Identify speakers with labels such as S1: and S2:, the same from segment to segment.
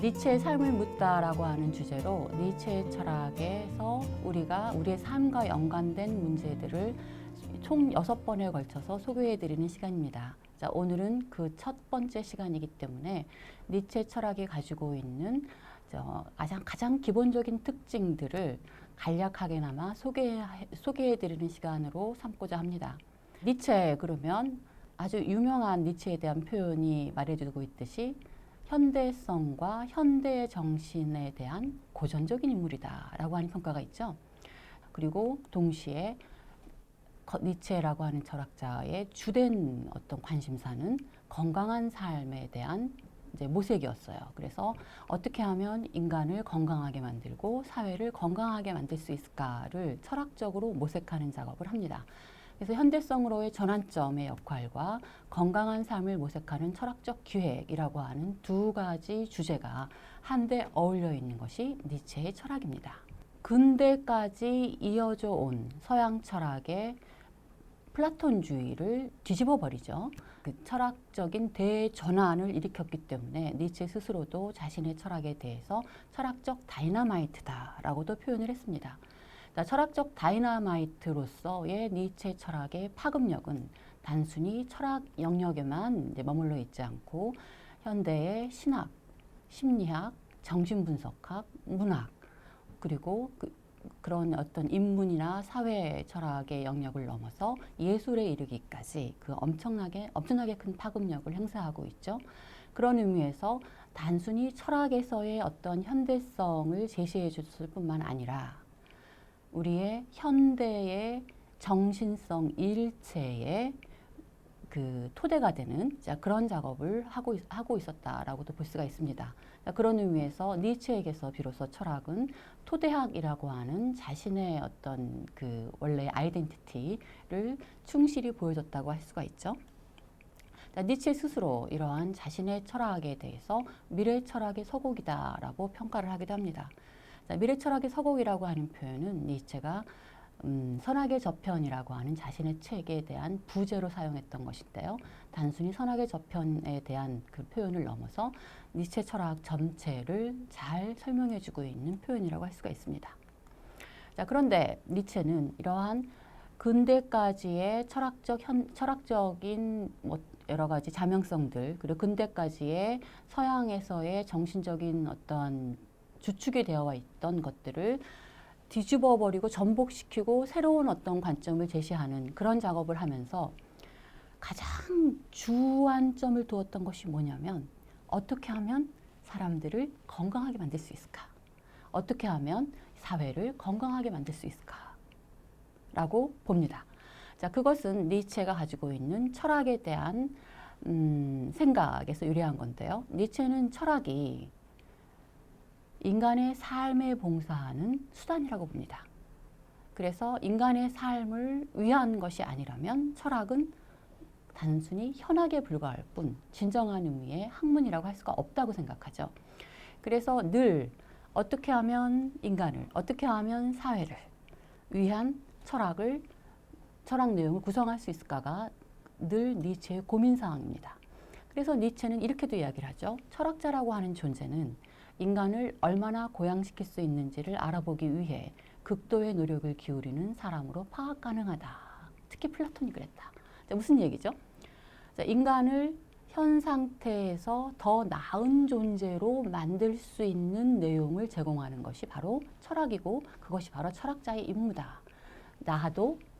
S1: 니체의 삶을 묻다라고 하는 주제로 니체의 철학에서 우리가 우리의 삶과 연관된 문제들을 총 6번에 걸쳐서 소개해드리는 시간입니다. 자, 오늘은 그 첫 번째 시간이기 때문에 니체 철학이 가지고 있는 가장 기본적인 특징들을 간략하게나마 소개해드리는 시간으로 삼고자 합니다. 니체 그러면 아주 유명한 니체에 대한 표현이 말해주고 있듯이 현대성과 현대 정신에 대한 고전적인 인물이다라고 하는 평가가 있죠. 그리고 동시에 니체라고 하는 철학자의 주된 어떤 관심사는 건강한 삶에 대한 이제 모색이었어요. 그래서 어떻게 하면 인간을 건강하게 만들고 사회를 건강하게 만들 수 있을까를 철학적으로 모색하는 작업을 합니다. 그래서 현대성으로의 전환점의 역할과 건강한 삶을 모색하는 철학적 기획이라고 하는 두 가지 주제가 한데 어울려 있는 것이 니체의 철학입니다. 근대까지 이어져 온 서양 철학의 플라톤주의를 뒤집어 버리죠. 그 철학적인 대전환을 일으켰기 때문에 니체 스스로도 자신의 철학에 대해서 철학적 다이너마이트다라고도 표현을 했습니다. 자, 철학적 다이너마이트로서의 니체 철학의 파급력은 단순히 철학 영역에만 머물러 있지 않고 현대의 신학, 심리학, 정신분석학, 문학 그리고 그런 어떤 인문이나 사회 철학의 영역을 넘어서 예술에 이르기까지 그 엄청나게 큰 파급력을 행사하고 있죠. 그런 의미에서 단순히 철학에서의 어떤 현대성을 제시해 줬을 뿐만 아니라 우리의 현대의 정신성 일체의 그 토대가 되는 그런 작업을 하고 있었다라고도 볼 수가 있습니다. 그런 의미에서 니체에게서 비로소 철학은 토대학이라고 하는 자신의 어떤 그 원래의 아이덴티티를 충실히 보여줬다고 할 수가 있죠. 니체 스스로 이러한 자신의 철학에 대해서 미래 철학의 서곡이다라고 평가를 하기도 합니다. 미래 철학의 서곡이라고 하는 표현은 니체가 선악의 저편이라고 하는 자신의 책에 대한 부제로 사용했던 것인데요. 단순히 선악의 저편에 대한 그 표현을 넘어서 니체 철학 전체를 잘 설명해주고 있는 표현이라고 할 수가 있습니다. 자, 그런데 니체는 이러한 근대까지의 철학적인 여러 가지 자명성들 그리고 근대까지의 서양에서의 정신적인 어떤 주축이 되어 있던 것들을 뒤집어 버리고 전복시키고 새로운 어떤 관점을 제시하는 그런 작업을 하면서 가장 주안점을 두었던 것이 뭐냐면 어떻게 하면 사람들을 건강하게 만들 수 있을까? 어떻게 하면 사회를 건강하게 만들 수 있을까? 라고 봅니다. 자, 그것은 니체가 가지고 있는 철학에 대한 생각에서 유래한 건데요. 니체는 철학이 인간의 삶에 봉사하는 수단이라고 봅니다. 그래서 인간의 삶을 위한 것이 아니라면 철학은 단순히 현학에 불과할 뿐 진정한 의미의 학문이라고 할 수가 없다고 생각하죠. 그래서 늘 어떻게 하면 인간을, 어떻게 하면 사회를 위한 철학 내용을 구성할 수 있을까가 늘 니체의 고민사항입니다. 그래서 니체는 이렇게도 이야기를 하죠. 철학자라고 하는 존재는 인간을 얼마나 고양시킬 수 있는지를 알아보기 위해 극도의 노력을 기울이는 사람으로 파악 가능하다. 특히 플라톤이 그랬다. 자, 무슨 얘기죠? 자, 인간을 현 상태에서 더 나은 존재로 만들 수 있는 내용을 제공하는 것이 바로 철학이고 그것이 바로 철학자의 임무다.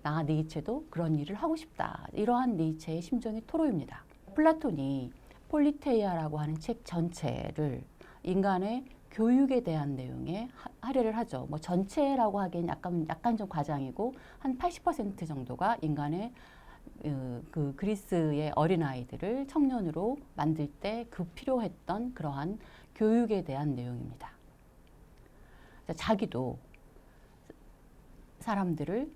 S1: 나 니체도 그런 일을 하고 싶다. 이러한 니체의 심정이 토로입니다. 플라톤이 폴리테이아라고 하는 책 전체를 인간의 교육에 대한 내용에 할애를 하죠. 뭐 전체라고 하기엔 약간 좀 과장이고 한 80% 정도가 인간의 그 그리스의 어린아이들을 청년으로 만들 때 그 필요했던 그러한 교육에 대한 내용입니다. 자기도 사람들을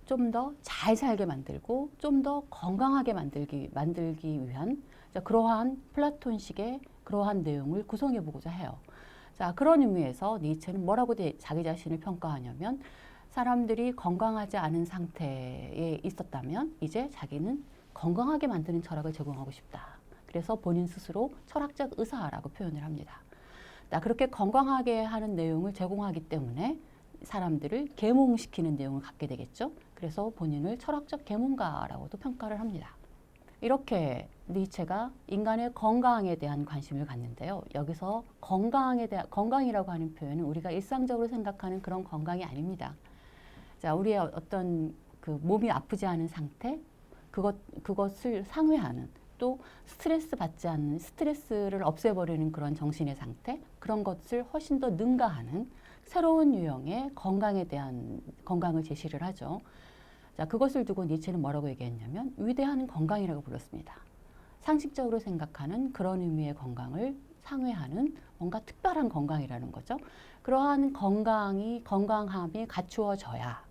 S1: 좀 더 잘 살게 만들고 좀 더 건강하게 만들기 위한 그러한 플라톤식의 그러한 내용을 구성해 보고자 해요. 자, 그런 의미에서 니체는 뭐라고 자기 자신을 평가하냐면 사람들이 건강하지 않은 상태에 있었다면 이제 자기는 건강하게 만드는 철학을 제공하고 싶다. 그래서 본인 스스로 철학적 의사라고 표현을 합니다. 그렇게 건강하게 하는 내용을 제공하기 때문에 사람들을 계몽시키는 내용을 갖게 되겠죠. 그래서 본인을 철학적 계몽가라고도 평가를 합니다. 이렇게 니체가 인간의 건강에 대한 관심을 갖는데요. 여기서 건강이라고 하는 표현은 우리가 일상적으로 생각하는 그런 건강이 아닙니다. 자, 우리의 어떤 그 몸이 아프지 않은 상태, 그것을 상회하는, 또 스트레스 받지 않는, 스트레스를 없애버리는 그런 정신의 상태, 그런 것을 훨씬 더 능가하는 새로운 유형의 건강을 제시를 하죠. 자, 그것을 두고 니체는 뭐라고 얘기했냐면 위대한 건강이라고 불렀습니다. 상식적으로 생각하는 그런 의미의 건강을 상회하는 뭔가 특별한 건강이라는 거죠. 그러한 건강함이 갖추어져야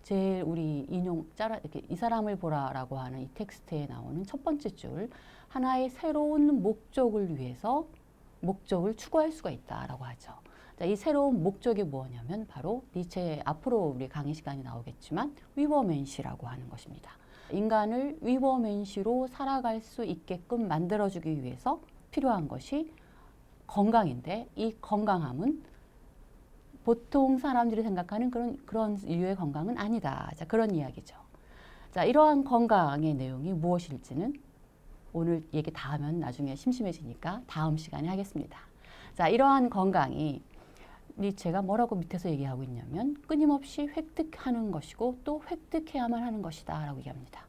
S1: 제일 우리 이렇게 이 사람을 보라라고 하는 이 텍스트에 나오는 첫 번째 줄, 하나의 새로운 목적을 위해서 목적을 추구할 수가 있다라고 하죠. 자, 이 새로운 목적이 뭐냐면 바로 니체, 앞으로 우리 강의 시간이 나오겠지만 위버맨시라고 하는 것입니다. 인간을 위버맨시로 살아갈 수 있게끔 만들어주기 위해서 필요한 것이 건강인데, 이 건강함은 보통 사람들이 생각하는 그런 인류의 건강은 아니다. 자, 그런 이야기죠. 자, 이러한 건강의 내용이 무엇일지는 오늘 얘기 다 하면 나중에 심심해지니까 다음 시간에 하겠습니다. 자, 이러한 건강이 니체가 뭐라고 밑에서 얘기하고 있냐면 끊임없이 획득하는 것이고 또 획득해야만 하는 것이다 라고 얘기합니다.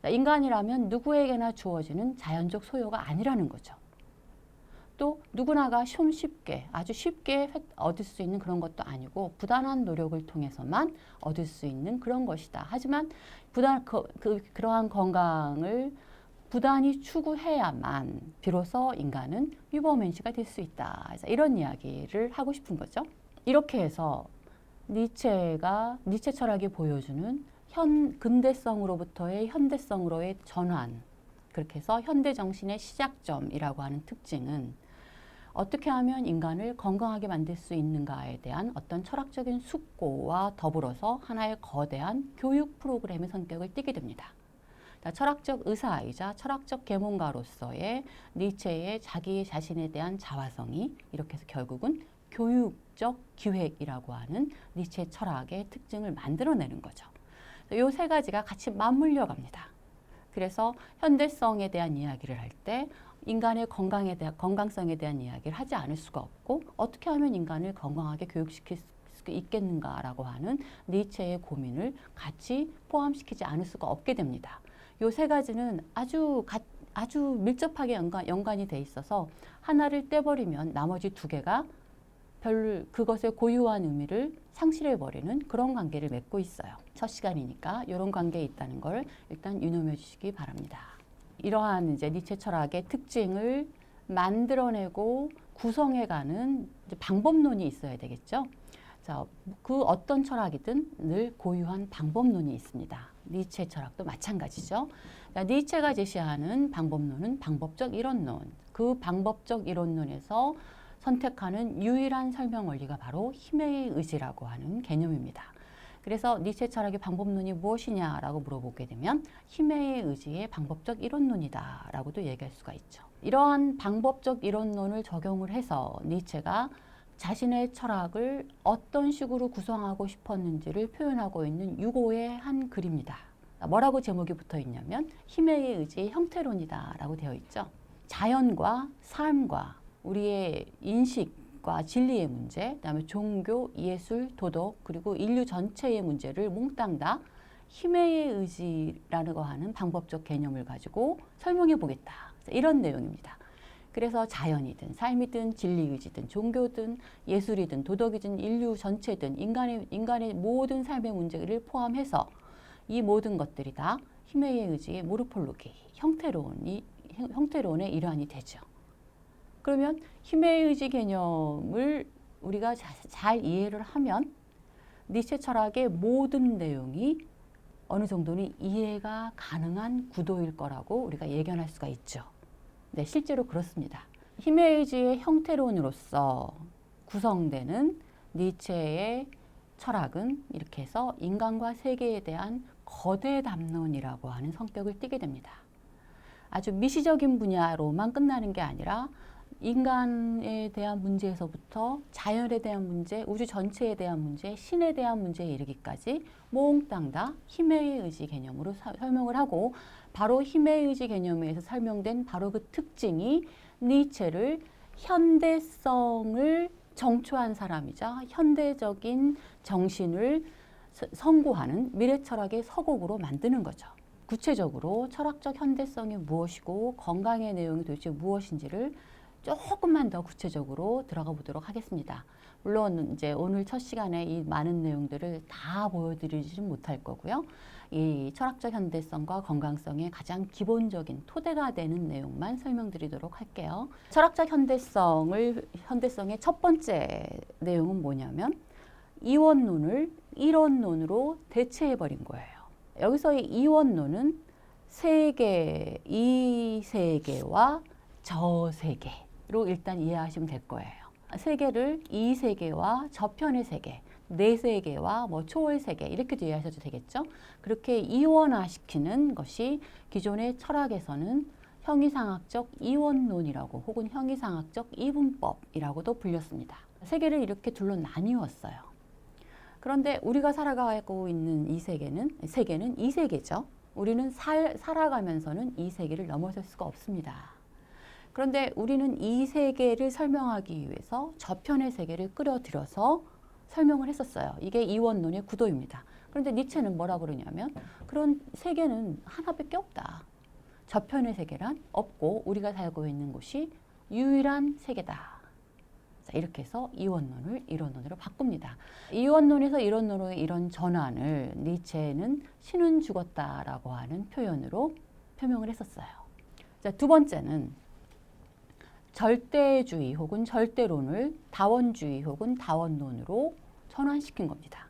S1: 자, 인간이라면 누구에게나 주어지는 자연적 소요가 아니라는 거죠. 또 누구나가 아주 쉽게 얻을 수 있는 그런 것도 아니고 부단한 노력을 통해서만 얻을 수 있는 그런 것이다. 하지만 그러한 건강을 부단히 추구해야만 비로소 인간은 위버맨시가 될 수 있다. 이런 이야기를 하고 싶은 거죠. 이렇게 해서 니체 철학이 보여주는 근대성으로부터의 현대성으로의 전환, 그렇게 해서 현대 정신의 시작점이라고 하는 특징은 어떻게 하면 인간을 건강하게 만들 수 있는가에 대한 어떤 철학적인 숙고와 더불어서 하나의 거대한 교육 프로그램의 성격을 띠게 됩니다. 철학적 의사이자 철학적 계몽가로서의 니체의 자기 자신에 대한 자화성이 이렇게 해서 결국은 교육적 기획이라고 하는 니체 철학의 특징을 만들어내는 거죠. 이 세 가지가 같이 맞물려 갑니다. 그래서 현대성에 대한 이야기를 할 때 인간의 건강성에 대한 이야기를 하지 않을 수가 없고, 어떻게 하면 인간을 건강하게 교육시킬 수 있겠는가라고 하는 니체의 고민을 같이 포함시키지 않을 수가 없게 됩니다. 이 세 가지는 아주 밀접하게 연관이 돼 있어서 하나를 떼버리면 나머지 두 개가 그것의 고유한 의미를 상실해버리는 그런 관계를 맺고 있어요. 첫 시간이니까 이런 관계에 있다는 걸 일단 유념해 주시기 바랍니다. 이러한 이제 니체 철학의 특징을 만들어내고 구성해가는 방법론이 있어야 되겠죠. 자, 그 어떤 철학이든 늘 고유한 방법론이 있습니다. 니체 철학도 마찬가지죠. 자, 니체가 제시하는 방법론은 방법적 이론론. 그 방법적 이론론에서 선택하는 유일한 설명 원리가 바로 힘의 의지라고 하는 개념입니다. 그래서 니체 철학의 방법론이 무엇이냐라고 물어보게 되면 힘의 의지의 방법적 이론론이다라고도 얘기할 수가 있죠. 이러한 방법적 이론론을 적용을 해서 니체가 자신의 철학을 어떤 식으로 구성하고 싶었는지를 표현하고 있는 유고의 한 글입니다. 뭐라고 제목이 붙어 있냐면 힘의 의지의 형태론이다라고 되어 있죠. 자연과 삶과 우리의 인식과 진리의 문제, 그다음에 종교, 예술, 도덕, 그리고 인류 전체의 문제를 몽땅 다 힘의 의지라고 하는 방법적 개념을 가지고 설명해 보겠다. 이런 내용입니다. 그래서 자연이든 삶이든 진리의지든 종교든 예술이든 도덕이든 인류 전체든 인간의 모든 삶의 문제를 포함해서 이 모든 것들이 다 힘의 의지의 모르폴로기, 형태론의 일환이 되죠. 그러면 힘의 의지 개념을 우리가 잘 이해를 하면 니체 철학의 모든 내용이 어느 정도는 이해가 가능한 구도일 거라고 우리가 예견할 수가 있죠. 네, 실제로 그렇습니다. 힘의 의지의 형태론으로서 구성되는 니체의 철학은 이렇게 해서 인간과 세계에 대한 거대 담론이라고 하는 성격을 띠게 됩니다. 아주 미시적인 분야로만 끝나는 게 아니라 인간에 대한 문제에서부터 자연에 대한 문제, 우주 전체에 대한 문제, 신에 대한 문제에 이르기까지 몽땅 다 힘의 의지 개념으로 설명을 하고, 바로 힘의 의지 개념에서 설명된 바로 그 특징이 니체를 현대성을 정초한 사람이자 현대적인 정신을 선구하는 미래 철학의 서곡으로 만드는 거죠. 구체적으로 철학적 현대성이 무엇이고 건강의 내용이 도대체 무엇인지를 조금만 더 구체적으로 들어가 보도록 하겠습니다. 물론 이제 오늘 첫 시간에 이 많은 내용들을 다 보여드리지는 못할 거고요. 이 철학적 현대성과 건강성의 가장 기본적인 토대가 되는 내용만 설명드리도록 할게요. 철학적 현대성의 첫 번째 내용은 뭐냐면 이원론을 이론론으로 대체해버린 거예요. 여기서 이 이원론은 세계, 이 세계와 저 세계로 일단 이해하시면 될 거예요. 세계를 이 세계와 저편의 세계, 내 세계와 뭐 초월 세계 이렇게도 이해하셔도 되겠죠. 그렇게 이원화시키는 것이 기존의 철학에서는 형이상학적 이원론이라고 혹은 형이상학적 이분법이라고도 불렸습니다. 세계를 이렇게 둘로 나뉘었어요. 그런데 우리가 살아가고 있는 이 세계는 이 세계죠. 우리는 살아가면서는 이 세계를 넘어설 수가 없습니다. 그런데 우리는 이 세계를 설명하기 위해서 저편의 세계를 끌어들여서 설명을 했었어요. 이게 이원론의 구도입니다. 그런데 니체는 뭐라 그러냐면 그런 세계는 하나밖에 없다. 저편의 세계란 없고 우리가 살고 있는 곳이 유일한 세계다. 자, 이렇게 해서 이원론을 이론론으로 바꿉니다. 이원론에서 이론론으로의 이런 전환을 니체는 신은 죽었다라고 하는 표현으로 표명을 했었어요. 자, 두 번째는 절대주의 혹은 절대론을 다원주의 혹은 다원론으로 전환시킨 겁니다.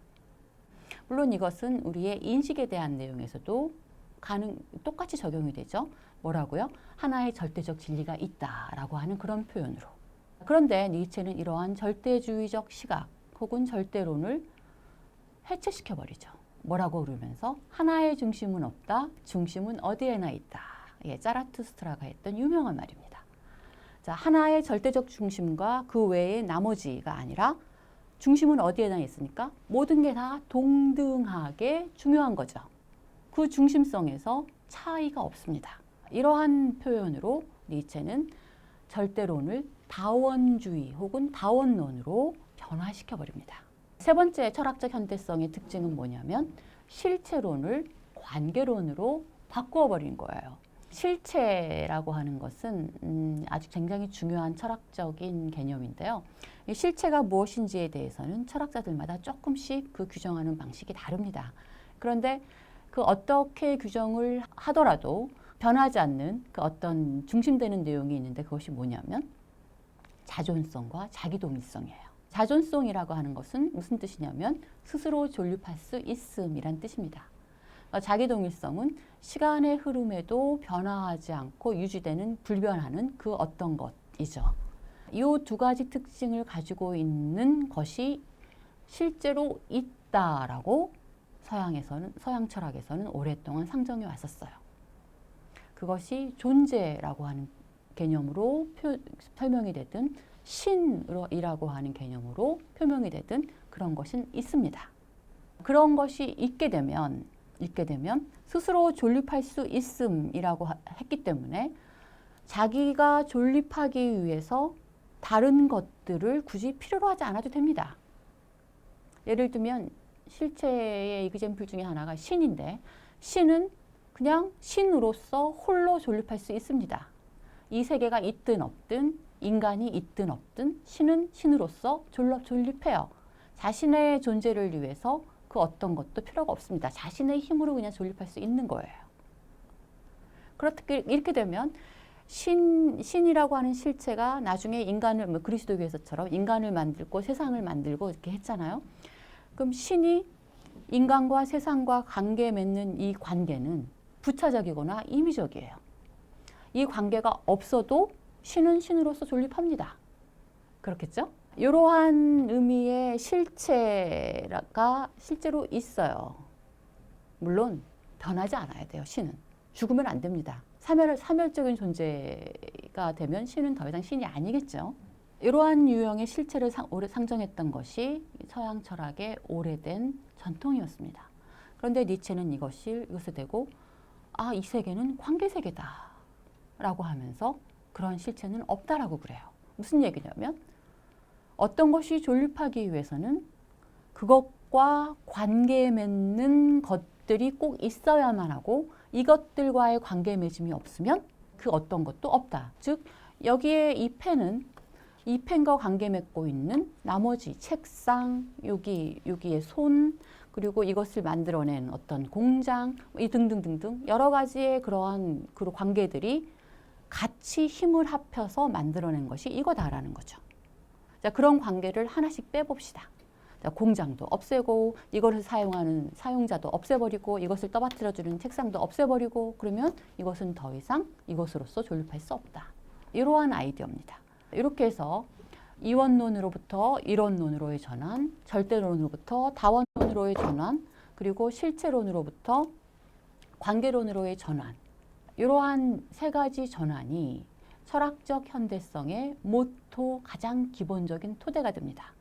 S1: 물론 이것은 우리의 인식에 대한 내용에서도 똑같이 적용이 되죠. 뭐라고요? 하나의 절대적 진리가 있다라고 하는 그런 표현으로. 그런데 니체는 이러한 절대주의적 시각 혹은 절대론을 해체시켜버리죠. 뭐라고 그러면서 하나의 중심은 없다. 중심은 어디에나 있다. 예, 자라투스트라가 했던 유명한 말입니다. 자, 하나의 절대적 중심과 그 외의 나머지가 아니라 중심은 어디에나 있으니까 모든 게 다 동등하게 중요한 거죠. 그 중심성에서 차이가 없습니다. 이러한 표현으로 니체는 절대론을 다원주의 혹은 다원론으로 변화시켜버립니다. 세 번째 철학적 현대성의 특징은 뭐냐면 실체론을 관계론으로 바꾸어버린 거예요. 실체라고 하는 것은 아주 굉장히 중요한 철학적인 개념인데요. 이 실체가 무엇인지에 대해서는 철학자들마다 조금씩 그 규정하는 방식이 다릅니다. 그런데 그 어떻게 규정을 하더라도 변하지 않는 그 어떤 중심되는 내용이 있는데 그것이 뭐냐면 자존성과 자기동일성이에요. 자존성이라고 하는 것은 무슨 뜻이냐면 스스로 존립할 수 있음이란 뜻입니다. 자기동일성은 시간의 흐름에도 변화하지 않고 유지되는 불변하는 그 어떤 것이죠. 이 두 가지 특징을 가지고 있는 것이 실제로 있다라고 서양 철학에서는 오랫동안 상정해 왔었어요. 그것이 존재라고 하는 개념으로 설명이 되든 신이라고 하는 개념으로 표명이 되든 그런 것은 있습니다. 그런 것이 있게 되면 스스로 존립할 수 있음이라고 했기 때문에 자기가 존립하기 위해서 다른 것들을 굳이 필요로 하지 않아도 됩니다. 예를 들면 실체의 이그젬플 중에 하나가 신인데 신은 그냥 신으로서 홀로 존립할 수 있습니다. 이 세계가 있든 없든 인간이 있든 없든 신은 신으로서 존립해요. 자신의 존재를 위해서 그 어떤 것도 필요가 없습니다. 자신의 힘으로 그냥 존립할 수 있는 거예요. 그렇게 이렇게 되면 신이라고 하는 실체가 나중에 인간을 그리스도교에서처럼 인간을 만들고 세상을 만들고 이렇게 했잖아요. 그럼 신이 인간과 세상과 관계 맺는 이 관계는 부차적이거나 임의적이에요. 이 관계가 없어도 신은 신으로서 존립합니다. 그렇겠죠? 이러한 의미의 실체가 실제로 있어요. 물론 변하지 않아야 돼요. 신은. 죽으면 안 됩니다. 사멸적인 존재가 되면 신은 더 이상 신이 아니겠죠. 이러한 유형의 실체를 상정했던 것이 서양 철학의 오래된 전통이었습니다. 그런데 니체는 이것을 대고 이 세계는 관계세계다 라고 하면서 그런 실체는 없다라고 그래요. 무슨 얘기냐면 어떤 것이 존립하기 위해서는 그것과 관계 맺는 것들이 꼭 있어야만 하고 이것들과의 관계 맺음이 없으면 그 어떤 것도 없다. 즉 여기에 이 펜과 관계 맺고 있는 나머지 책상, 여기의 손, 그리고 이것을 만들어낸 어떤 공장, 이 등등등등 여러 가지의 그러한 관계들이 같이 힘을 합해서 만들어낸 것이 이거다라는 거죠. 자, 그런 관계를 하나씩 빼봅시다. 자, 공장도 없애고 이것을 사용하는 사용자도 없애버리고 이것을 떠받들어주는 책상도 없애버리고 그러면 이것은 더 이상 이것으로서 존립할 수 없다. 이러한 아이디어입니다. 이렇게 해서 이원론으로부터 이론론으로의 전환, 절대론으로부터 다원론으로의 전환, 그리고 실체론으로부터 관계론으로의 전환. 이러한 세 가지 전환이 철학적 현대성의 모토 가장 기본적인 토대가 됩니다.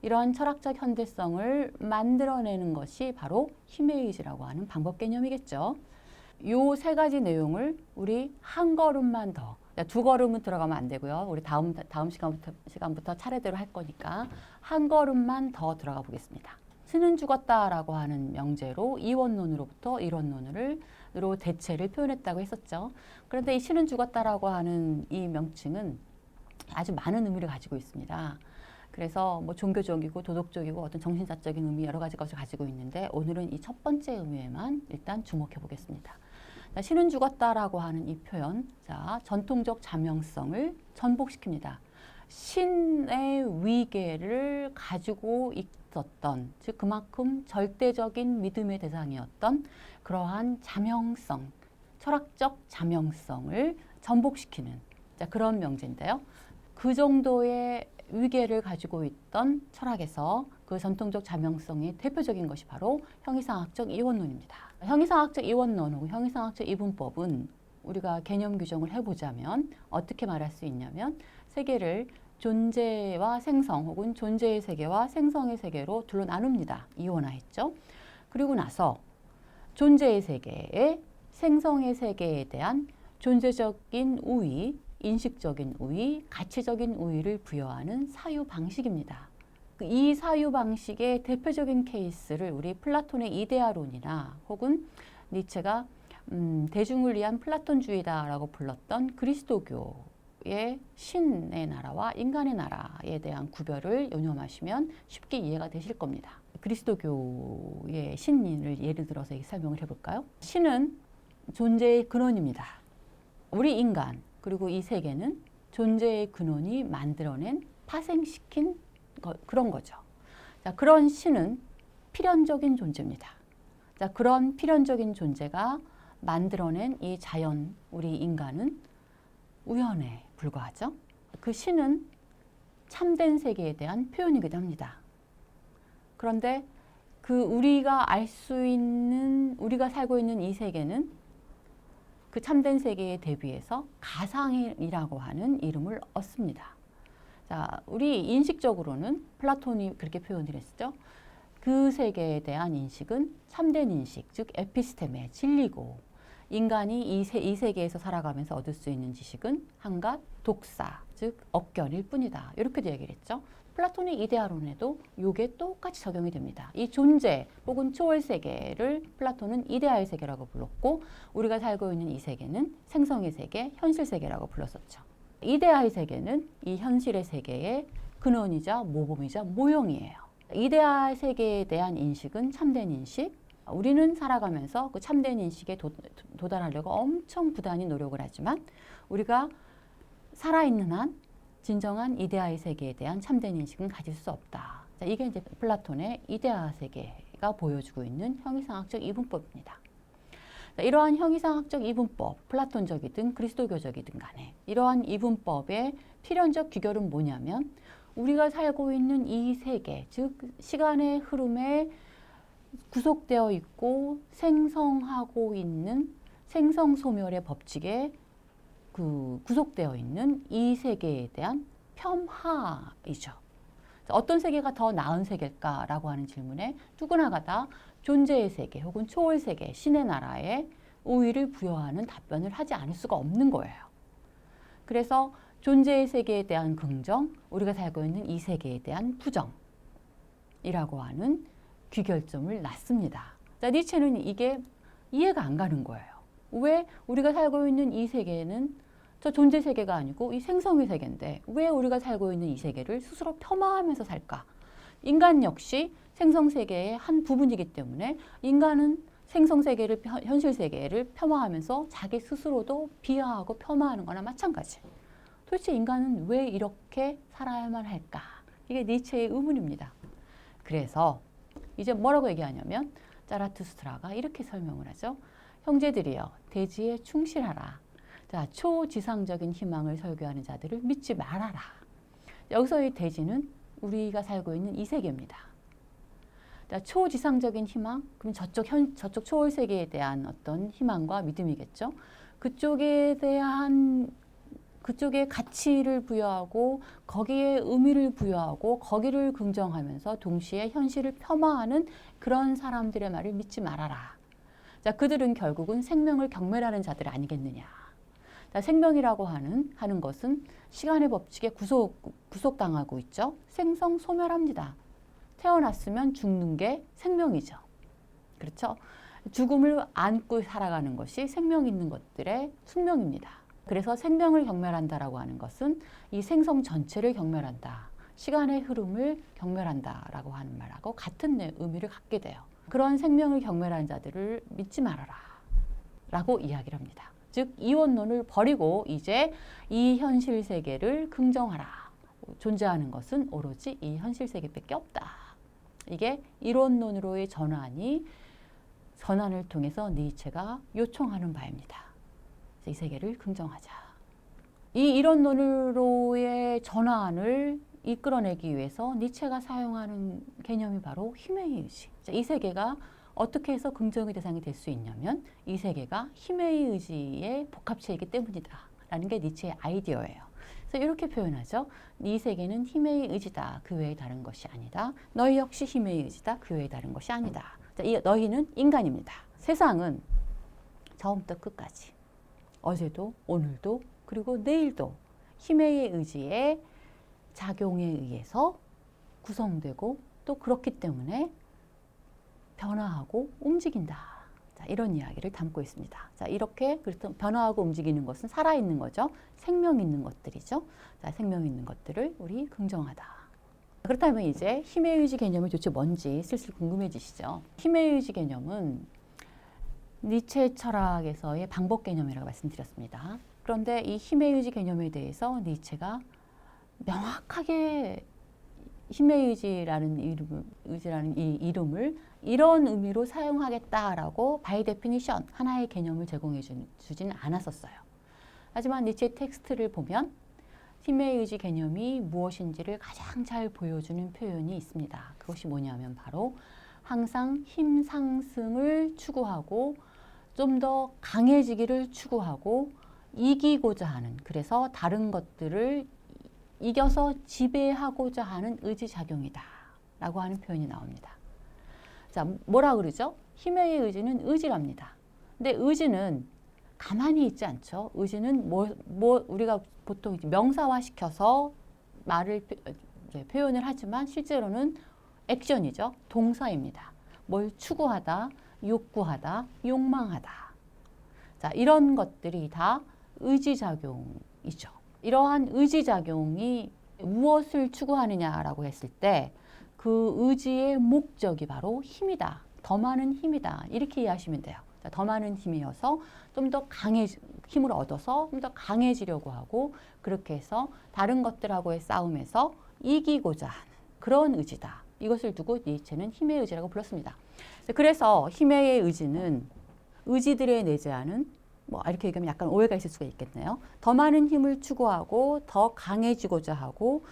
S1: 이러한 철학적 현대성을 만들어내는 것이 바로 히메이즈라고 하는 방법 개념이겠죠. 이 세 가지 내용을 우리 한 걸음만 더, 두 걸음은 들어가면 안 되고요. 우리 다음 시간부터 차례대로 할 거니까 한 걸음만 더 들어가 보겠습니다. 신은 죽었다라고 하는 명제로 이원론으로부터 이론론으로 대체를 표현했다고 했었죠. 그런데 이 신은 죽었다라고 하는 이 명칭은 아주 많은 의미를 가지고 있습니다. 그래서 뭐 종교적이고 도덕적이고 어떤 정신사적인 의미 여러 가지 것을 가지고 있는데 오늘은 이 첫 번째 의미에만 일단 주목해 보겠습니다. 자, 신은 죽었다라고 하는 이 표현, 자, 전통적 자명성을 전복시킵니다. 신의 위계를 가지고 있었던, 즉 그만큼 절대적인 믿음의 대상이었던 그러한 자명성, 철학적 자명성을 전복시키는 자, 그런 명제인데요. 그 정도의 위계를 가지고 있던 철학에서 그 전통적 자명성의 대표적인 것이 바로 형이상학적 이원론입니다. 형이상학적 이원론 혹은 형이상학적 이분법은 우리가 개념 규정을 해보자면 어떻게 말할 수 있냐면 세계를 존재와 생성 혹은 존재의 세계와 생성의 세계로 둘로 나눕니다. 이원화했죠. 그리고 나서 존재의 세계에 생성의 세계에 대한 존재적인 우위, 인식적인 우위, 가치적인 우위를 부여하는 사유 방식입니다. 이 사유 방식의 대표적인 케이스를 우리 플라톤의 이데아론이나 혹은 니체가 대중을 위한 플라톤주의다라고 불렀던 그리스도교의 신의 나라와 인간의 나라에 대한 구별을 유념하시면 쉽게 이해가 되실 겁니다. 그리스도교의 신을 예를 들어서 설명을 해볼까요? 신은 존재의 근원입니다. 우리 인간 그리고 이 세계는 존재의 근원이 만들어낸 파생시킨 그런 거죠. 자, 그런 신은 필연적인 존재입니다. 자, 그런 필연적인 존재가 만들어낸 이 자연, 우리 인간은 우연에 불과하죠. 그 신은 참된 세계에 대한 표현이기도 합니다. 그런데 그 우리가 살고 있는 이 세계는 그 참된 세계에 대비해서 가상이라고 하는 이름을 얻습니다. 자, 우리 인식적으로는 플라톤이 그렇게 표현을 했죠. 그 세계에 대한 인식은 참된 인식, 즉 에피스테메, 진리고 인간이 이 세계에서 살아가면서 얻을 수 있는 지식은 한갓 독사, 즉 억견일 뿐이다. 이렇게도 얘기를 했죠. 플라톤의 이데아론에도 이게 똑같이 적용이 됩니다. 이 존재 혹은 초월 세계를 플라톤은 이데아의 세계라고 불렀고 우리가 살고 있는 이 세계는 생성의 세계, 현실 세계라고 불렀었죠. 이데아의 세계는 이 현실의 세계의 근원이자 모범이자 모형이에요. 이데아 세계에 대한 인식은 참된 인식. 우리는 살아가면서 그 참된 인식에 도달하려고 엄청 부단히 노력을 하지만 우리가 살아있는 한 진정한 이데아의 세계에 대한 참된 인식은 가질 수 없다. 자, 이게 이제 플라톤의 이데아 세계가 보여주고 있는 형이상학적 이분법입니다. 자, 이러한 형이상학적 이분법, 플라톤적이든 그리스도교적이든 간에 이러한 이분법의 필연적 귀결은 뭐냐면 우리가 살고 있는 이 세계, 즉 시간의 흐름에 구속되어 있고 생성하고 있는 생성소멸의 법칙에 구속되어 있는 이 세계에 대한 폄하이죠. 어떤 세계가 더 나은 세계일까라고 하는 질문에 누구나가 다 존재의 세계 혹은 초월 세계, 신의 나라에 우위를 부여하는 답변을 하지 않을 수가 없는 거예요. 그래서 존재의 세계에 대한 긍정, 우리가 살고 있는 이 세계에 대한 부정이라고 하는 귀결점을 놨습니다. 자, 니체는 이게 이해가 안 가는 거예요. 왜 우리가 살고 있는 이 세계는 저 존재 세계가 아니고 이 생성의 세계인데 왜 우리가 살고 있는 이 세계를 스스로 폄하하면서 살까? 인간 역시 생성 세계의 한 부분이기 때문에 인간은 생성 세계를 현실 세계를 폄하하면서 자기 스스로도 비하하고 폄하하는 거나 마찬가지. 도대체 인간은 왜 이렇게 살아야만 할까? 이게 니체의 의문입니다. 그래서 이제 뭐라고 얘기하냐면 자라투스트라가 이렇게 설명을 하죠. 형제들이여 대지에 충실하라. 자, 초지상적인 희망을 설교하는 자들을 믿지 말아라. 여기서의 대지는 우리가 살고 있는 이 세계입니다. 자, 초지상적인 희망, 그럼 저쪽 초월 세계에 대한 어떤 희망과 믿음이겠죠. 그쪽에 가치를 부여하고 거기에 의미를 부여하고 거기를 긍정하면서 동시에 현실을 폄하하는 그런 사람들의 말을 믿지 말아라. 자, 그들은 결국은 생명을 경멸하는 자들 아니겠느냐. 자, 생명이라고 하는 것은 시간의 법칙에 구속당하고 있죠. 생성소멸합니다. 태어났으면 죽는 게 생명이죠. 그렇죠? 죽음을 안고 살아가는 것이 생명 있는 것들의 숙명입니다. 그래서 생명을 경멸한다라고 하는 것은 이 생성 전체를 경멸한다. 시간의 흐름을 경멸한다라고 하는 말하고 같은 의미를 갖게 돼요. 그런 생명을 경멸하는 자들을 믿지 말아라 라고 이야기를 합니다. 즉 이원론을 버리고 이제 이 현실 세계를 긍정하라. 존재하는 것은 오로지 이 현실 세계밖에 없다. 이게 이론론으로의 전환을 통해서 니체가 요청하는 바입니다. 이 세계를 긍정하자. 이 이론론으로의 전환을 이끌어내기 위해서 니체가 사용하는 개념이 바로 힘의 의지. 이 세계가 어떻게 해서 긍정의 대상이 될 수 있냐면 이 세계가 힘의 의지의 복합체이기 때문이다 라는 게 니체의 아이디어예요. 그래서 이렇게 표현하죠. 이 세계는 힘의 의지다. 그 외에 다른 것이 아니다. 너희 역시 힘의 의지다. 그 외에 다른 것이 아니다. 자, 이 너희는 인간입니다. 세상은 처음부터 끝까지 어제도 오늘도 그리고 내일도 힘의 의지의 작용에 의해서 구성되고 또 그렇기 때문에 변화하고 움직인다. 자, 이런 이야기를 담고 있습니다. 자, 이렇게 변화하고 움직이는 것은 살아있는 거죠. 생명 있는 것들이죠. 자, 생명 있는 것들을 우리 긍정하다. 그렇다면 이제 힘의 의지 개념이 도대체 뭔지 슬슬 궁금해지시죠. 힘의 의지 개념은 니체 철학에서의 방법 개념이라고 말씀드렸습니다. 그런데 이 힘의 의지 개념에 대해서 니체가 명확하게 힘의 의지라는 이름을 이런 의미로 사용하겠다라고 바이 데피니션 하나의 개념을 제공해 주진 않았었어요. 하지만 니체의 텍스트를 보면 힘의 의지 개념이 무엇인지를 가장 잘 보여주는 표현이 있습니다. 그것이 뭐냐면 바로 항상 힘 상승을 추구하고 좀 더 강해지기를 추구하고 이기고자 하는, 그래서 다른 것들을 이겨서 지배하고자 하는 의지작용이다 라고 하는 표현이 나옵니다. 자, 뭐라 그러죠? 힘의 의지는 의지랍니다. 근데 의지는 가만히 있지 않죠. 의지는 우리가 보통 명사화 시켜서 표현을 하지만 실제로는 액션이죠. 동사입니다. 뭘 추구하다, 욕구하다, 욕망하다. 자, 이런 것들이 다 의지작용이죠. 이러한 의지작용이 무엇을 추구하느냐라고 했을 때 그 의지의 목적이 바로 힘이다. 더 많은 힘이다. 이렇게 이해하시면 돼요. 자, 더 많은 힘이어서 좀 더 힘을 얻어서 좀 더 강해지려고 하고 그렇게 해서 다른 것들하고의 싸움에서 이기고자 하는 그런 의지다. 이것을 두고 니체는 힘의 의지라고 불렀습니다. 그래서 힘의 의지는 의지들에 내재하는 이렇게 얘기하면 약간 오해가 있을 수가 있겠네요. 더 많은 힘을 추구하고 더 강해지고자 하고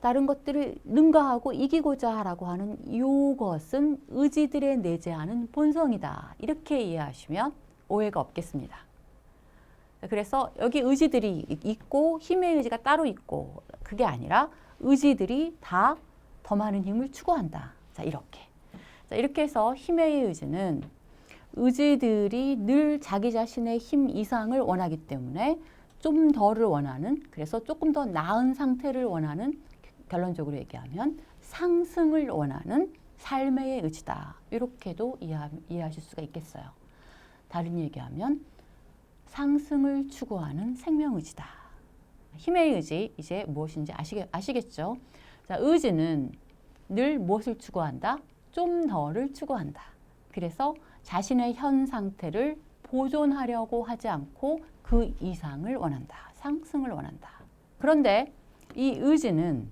S1: 다른 것들을 능가하고 이기고자 하라고 하는 이것은 의지들에 내재하는 본성이다. 이렇게 이해하시면 오해가 없겠습니다. 그래서 여기 의지들이 있고 힘의 의지가 따로 있고 그게 아니라 의지들이 다 더 많은 힘을 추구한다. 자, 이렇게 해서 힘의 의지는 의지들이 늘 자기 자신의 힘 이상을 원하기 때문에 좀 더를 원하는, 그래서 조금 더 나은 상태를 원하는, 결론적으로 얘기하면 상승을 원하는 삶의 의지다. 이렇게도 이해하실 수가 있겠어요. 다른 얘기하면 상승을 추구하는 생명의지다. 힘의 의지, 이제 무엇인지 아시겠죠? 자, 의지는 늘 무엇을 추구한다? 좀 더를 추구한다. 그래서 자신의 현 상태를 보존하려고 하지 않고 그 이상을 원한다. 상승을 원한다. 그런데 이 의지는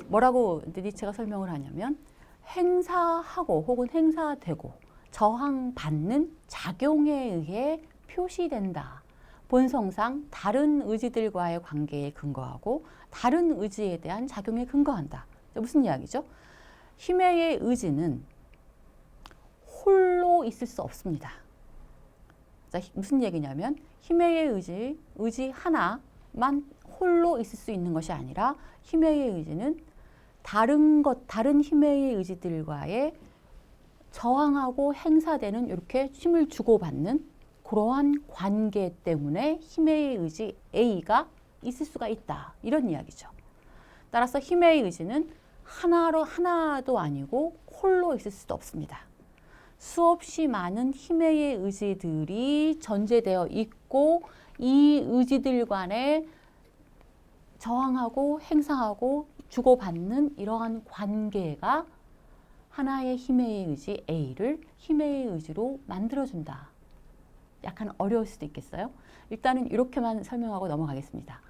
S1: 뭐라고 니체가 설명을 하냐면 행사하고 혹은 행사되고 저항받는 작용에 의해 표시된다. 본성상 다른 의지들과의 관계에 근거하고 다른 의지에 대한 작용에 근거한다. 무슨 이야기죠? 힘의 의지는 홀로 있을 수 없습니다. 자, 무슨 얘기냐면 힘의 의지 하나만 홀로 있을 수 있는 것이 아니라 힘의 의지는 다른 힘의 의지들과의 저항하고 행사되는 이렇게 힘을 주고받는 그러한 관계 때문에 힘의 의지 A가 있을 수가 있다. 이런 이야기죠. 따라서 힘의 의지는 하나도 아니고 홀로 있을 수도 없습니다. 수없이 많은 힘의 의지들이 전제되어 있고 이 의지들 간에 저항하고 행사하고 주고받는 이러한 관계가 하나의 힘의 의지 A를 힘의 의지로 만들어준다. 약간 어려울 수도 있겠어요. 일단은 이렇게만 설명하고 넘어가겠습니다.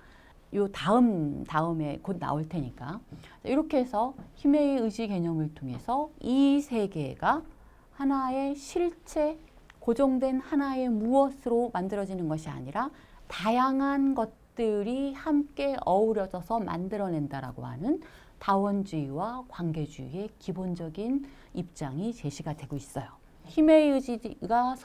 S1: 요 다음에 곧 나올 테니까. 이렇게 해서 힘의 의지 개념을 통해서 이 세계가 하나의 실체, 고정된 하나의 무엇으로 만들어지는 것이 아니라 다양한 것들이 함께 어우러져서 만들어낸다라고 하는 다원주의와 관계주의의 기본적인 입장이 제시가 되고 있어요. 힘의 의지가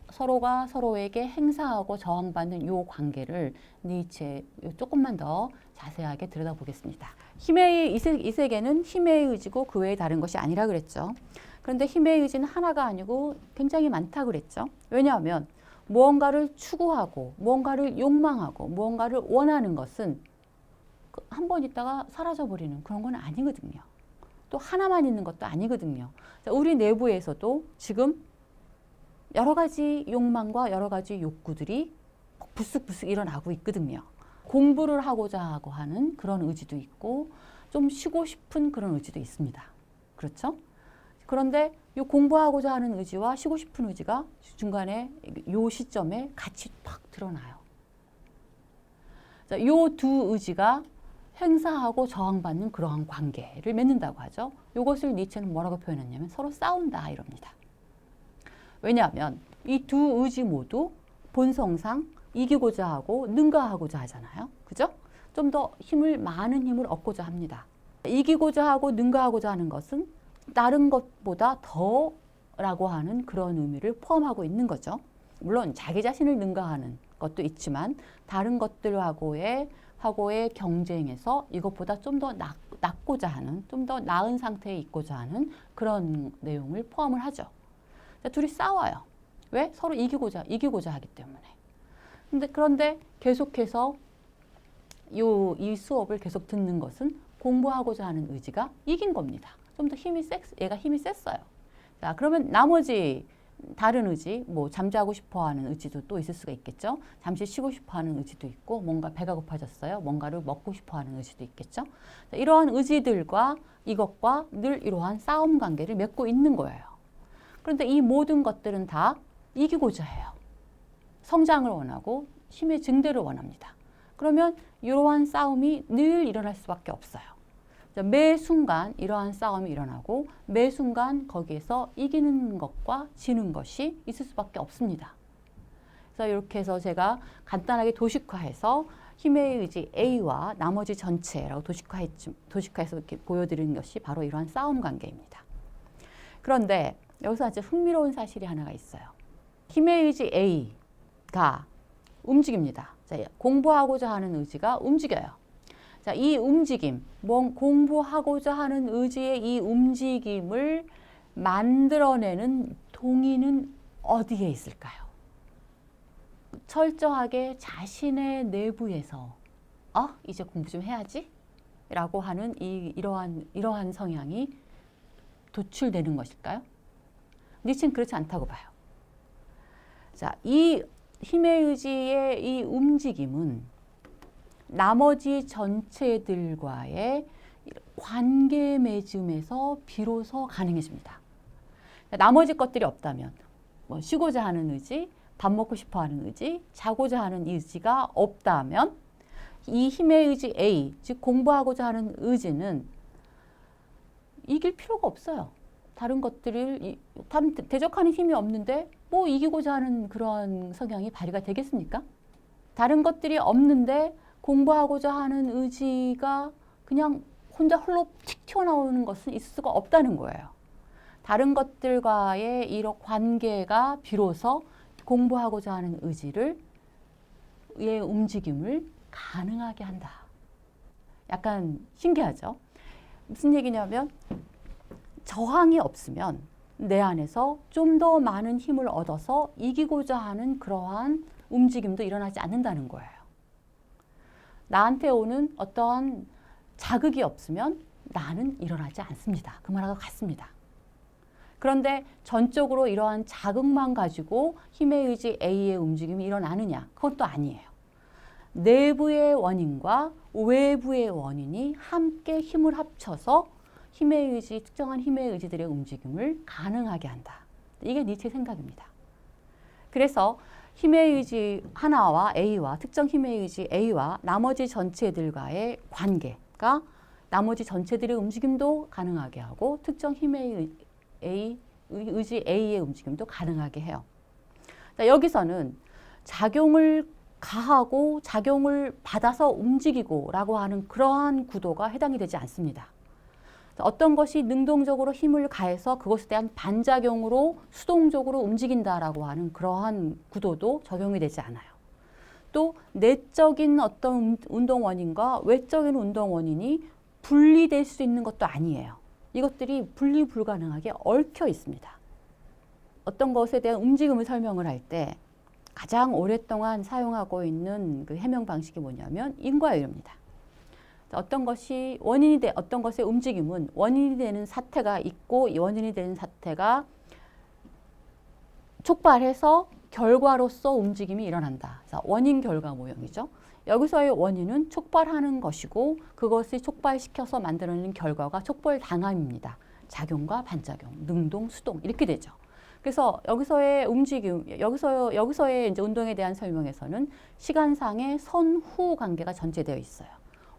S1: 서로가 서로에게 행사하고 저항받는 이 관계를 니체 조금만 더 자세하게 들여다보겠습니다. 이 세계는 힘의 의지고 그 외에 다른 것이 아니라 그랬죠. 그런데 힘의 의지는 하나가 아니고 굉장히 많다 그랬죠. 왜냐하면 무언가를 추구하고 무언가를 욕망하고 무언가를 원하는 것은 한 번 있다가 사라져버리는 그런 건 아니거든요. 또 하나만 있는 것도 아니거든요. 우리 내부에서도 지금 여러 가지 욕망과 여러 가지 욕구들이 부스부스 일어나고 있거든요. 공부를 하고자 하는 그런 의지도 있고 좀 쉬고 싶은 그런 의지도 있습니다. 그렇죠? 그런데 이 공부하고자 하는 의지와 쉬고 싶은 의지가 중간에 이 시점에 같이 팍 드러나요. 이 두 의지가 행사하고 저항받는 그러한 관계를 맺는다고 하죠. 이것을 니체는 뭐라고 표현했냐면 서로 싸운다 이럽니다. 왜냐하면 이 두 의지 모두 본성상 이기고자 하고 능가하고자 하잖아요. 그죠? 좀 더 많은 힘을 얻고자 합니다. 이기고자 하고 능가하고자 하는 것은 다른 것보다 더라고 하는 그런 의미를 포함하고 있는 거죠. 물론 자기 자신을 능가하는 것도 있지만 다른 것들하고의 경쟁에서 이것보다 좀 더 낫고자 하는, 좀 더 나은 상태에 있고자 하는 그런 내용을 포함을 하죠. 둘이 싸워요. 왜? 서로 이기고자 하기 때문에. 그런데 계속해서 이 수업을 계속 듣는 것은 공부하고자 하는 의지가 이긴 겁니다. 좀 더 얘가 힘이 셌어요. 자, 그러면 나머지 다른 의지, 뭐 잠자고 싶어하는 의지도 또 있을 수가 있겠죠. 잠시 쉬고 싶어하는 의지도 있고, 뭔가 배가 고파졌어요. 뭔가를 먹고 싶어하는 의지도 있겠죠. 자, 이러한 의지들과 이것과 늘 이러한 싸움 관계를 맺고 있는 거예요. 그런데 이 모든 것들은 다 이기고자 해요. 성장을 원하고 힘의 증대를 원합니다. 그러면 이러한 싸움이 늘 일어날 수밖에 없어요. 매 순간 이러한 싸움이 일어나고 매 순간 거기에서 이기는 것과 지는 것이 있을 수밖에 없습니다. 그래서 이렇게 해서 제가 간단하게 도식화해서 힘의 의지 A와 나머지 전체라고 도식화해서 이렇게 보여드리는 것이 바로 이러한 싸움 관계입니다. 그런데 여기서 아주 흥미로운 사실이 하나가 있어요. 힘의 의지 A가 움직입니다. 자, 공부하고자 하는 의지가 움직여요. 자, 이 움직임, 공부하고자 하는 의지의 이 움직임을 만들어내는 동의는 어디에 있을까요? 철저하게 자신의 내부에서 이제 공부 좀 해야지 라고 하는 이러한 성향이 도출되는 것일까요? 니체는 그렇지 않다고 봐요. 자, 이 힘의 의지의 이 움직임은 나머지 전체들과의 관계 맺음에서 비로소 가능해집니다. 나머지 것들이 없다면 쉬고자 하는 의지, 밥 먹고 싶어 하는 의지, 자고자 하는 의지가 없다면 이 힘의 의지 A, 즉 공부하고자 하는 의지는 이길 필요가 없어요. 다른 대적하는 힘이 없는데 이기고자 하는 그런 성향이 발휘가 되겠습니까? 다른 것들이 없는데 공부하고자 하는 의지가 그냥 혼자 홀로 틱 튀어나오는 것은 있을 수가 없다는 거예요. 다른 것들과의 이런 관계가 비로소 공부하고자 하는 의 움직임을 가능하게 한다. 약간 신기하죠? 무슨 얘기냐면 저항이 없으면 내 안에서 좀 더 많은 힘을 얻어서 이기고자 하는 그러한 움직임도 일어나지 않는다는 거예요. 나한테 오는 어떠한 자극이 없으면 나는 일어나지 않습니다. 그 말하고 같습니다. 그런데 전적으로 이러한 자극만 가지고 힘의 의지 A의 움직임이 일어나느냐? 그건 또 아니에요. 내부의 원인과 외부의 원인이 함께 힘을 합쳐서 특정한 힘의 의지들의 움직임을 가능하게 한다. 이게 니체의 생각입니다. 그래서 힘의 의지 하나와 A와 특정 힘의 의지 A와 나머지 전체들과의 관계가 나머지 전체들의 움직임도 가능하게 하고 특정 힘의 의지 A의 움직임도 가능하게 해요. 여기서는 작용을 가하고 작용을 받아서 움직이고 라고 하는 그러한 구도가 해당이 되지 않습니다. 어떤 것이 능동적으로 힘을 가해서 그것에 대한 반작용으로 수동적으로 움직인다라고 하는 그러한 구도도 적용이 되지 않아요. 또 내적인 어떤 운동 원인과 외적인 운동 원인이 분리될 수 있는 것도 아니에요. 이것들이 분리 불가능하게 얽혀 있습니다. 어떤 것에 대한 움직임을 설명을 할 때 가장 오랫동안 사용하고 있는 그 해명 방식이 뭐냐면 인과율입니다. 어떤 것의 움직임은 원인이 되는 사태가 있고 이 원인이 되는 사태가 촉발해서 결과로서 움직임이 일어난다. 그래서 원인 결과 모형이죠. 여기서의 원인은 촉발하는 것이고 그것을 촉발시켜서 만들어내는 결과가 촉발당함입니다. 작용과 반작용, 능동, 수동 이렇게 되죠. 그래서 여기서의 움직임, 여기서의 이제 운동에 대한 설명에서는 시간상의 선후 관계가 전제되어 있어요.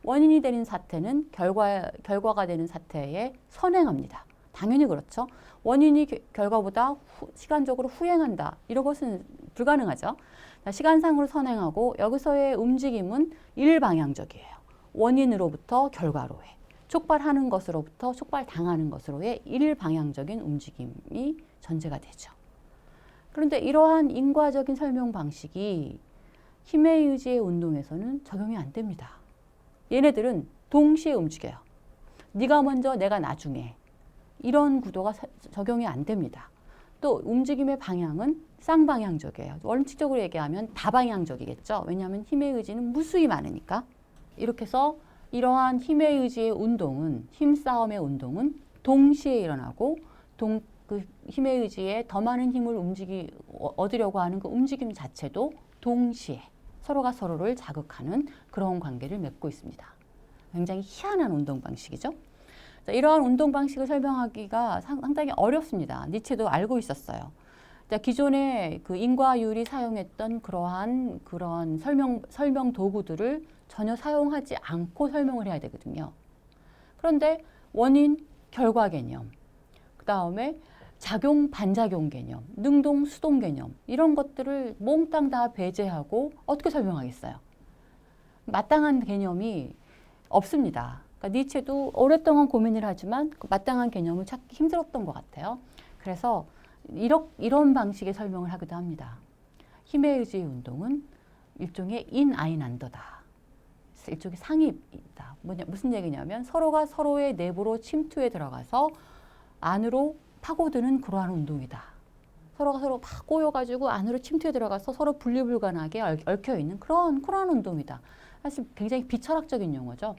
S1: 원인이 되는 사태는 결과가 되는 사태에 선행합니다. 당연히 그렇죠. 원인이 결과보다 시간적으로 후행한다. 이런 것은 불가능하죠. 시간상으로 선행하고 여기서의 움직임은 일방향적이에요. 원인으로부터 결과로의, 촉발하는 것으로부터 촉발당하는 것으로의 일방향적인 움직임이 전제가 되죠. 그런데 이러한 인과적인 설명 방식이 힘의 의지의 운동에서는 적용이 안 됩니다. 얘네들은 동시에 움직여요. 네가 먼저 내가 나중에 이런 구도가 적용이 안 됩니다. 또 움직임의 방향은 쌍방향적이에요. 원칙적으로 얘기하면 다방향적이겠죠. 왜냐하면 힘의 의지는 무수히 많으니까. 이렇게 해서 이러한 힘의 의지의 운동은 힘싸움의 운동은 동시에 일어나고 그 힘의 의지에 더 많은 힘을 얻으려고 하는 그 움직임 자체도 동시에 서로가 서로를 자극하는 그런 관계를 맺고 있습니다. 굉장히 희한한 운동 방식이죠. 자, 이러한 운동 방식을 설명하기가 상당히 어렵습니다. 니체도 알고 있었어요. 자, 기존에 그 인과율이 사용했던 그런 설명 도구들을 전혀 사용하지 않고 설명을 해야 되거든요. 그런데 원인, 결과 개념, 그 다음에 작용, 반작용 개념, 능동, 수동 개념 이런 것들을 몽땅 다 배제하고 어떻게 설명하겠어요? 마땅한 개념이 없습니다. 그러니까 니체도 오랫동안 고민을 하지만 그 마땅한 개념을 찾기 힘들었던 것 같아요. 그래서 이런 방식의 설명을 하기도 합니다. 힘의 의지 운동은 일종의 인아인안더다. 일종의 상입이다. 무슨 얘기냐면 서로가 서로의 내부로 침투에 들어가서 안으로 파고드는 그러한 운동이다. 서로가 서로 막 꼬여가지고 안으로 침투에 들어가서 서로 분리불가하게 얽혀있는 그런 운동이다. 사실 굉장히 비철학적인 용어죠.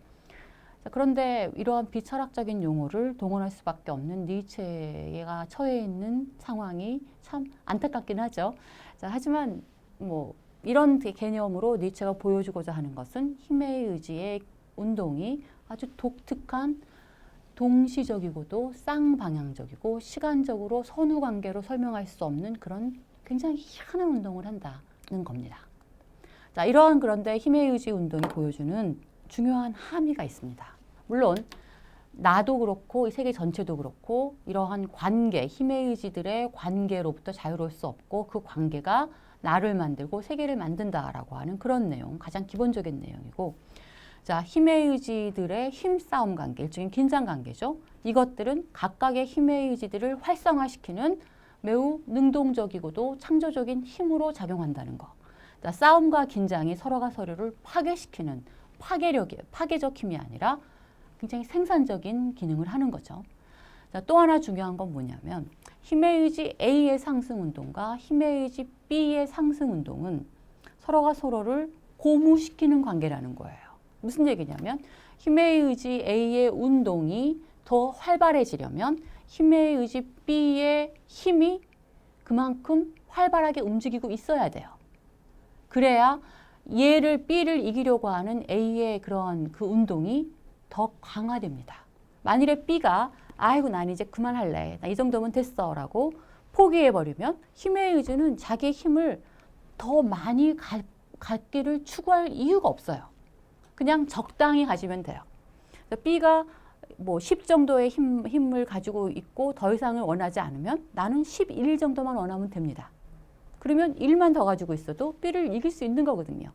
S1: 자, 그런데 이러한 비철학적인 용어를 동원할 수밖에 없는 니체가 처해 있는 상황이 참 안타깝긴 하죠. 자, 하지만 뭐 이런 개념으로 니체가 보여주고자 하는 것은 힘의 의지의 운동이 아주 독특한 동시적이고도 쌍방향적이고 시간적으로 선후관계로 설명할 수 없는 그런 굉장히 희한한 운동을 한다는 겁니다. 자, 그런데 힘의 의지 운동이 보여주는 중요한 함의가 있습니다. 물론 나도 그렇고 이 세계 전체도 그렇고 이러한 관계, 힘의 의지들의 관계로부터 자유로울 수 없고 그 관계가 나를 만들고 세계를 만든다라고 하는 그런 내용, 가장 기본적인 내용이고, 자, 힘의 의지들의 힘싸움 관계, 일종의 긴장 관계죠. 이것들은 각각의 힘의 의지들을 활성화시키는 매우 능동적이고도 창조적인 힘으로 작용한다는 거. 자, 싸움과 긴장이 서로가 서로를 파괴시키는 파괴적 힘이 아니라 굉장히 생산적인 기능을 하는 거죠. 자, 또 하나 중요한 건 뭐냐면 힘의 의지 A의 상승 운동과 힘의 의지 B의 상승 운동은 서로가 서로를 고무시키는 관계라는 거예요. 무슨 얘기냐면 힘의 의지 A의 운동이 더 활발해지려면 힘의 의지 B의 힘이 그만큼 활발하게 움직이고 있어야 돼요. 그래야 B를 이기려고 하는 A의 그런 그 운동이 더 강화됩니다. 만일에 B가 아이고 난 이제 그만할래. 나 이 정도면 됐어. 라고 포기해버리면 힘의 의지는 자기의 힘을 더 많이 갖기를 추구할 이유가 없어요. 그냥 적당히 가지면 돼요. B가 뭐 10 정도의 힘을 가지고 있고 더 이상을 원하지 않으면 나는 11 정도만 원하면 됩니다. 그러면 1만 더 가지고 있어도 B를 이길 수 있는 거거든요.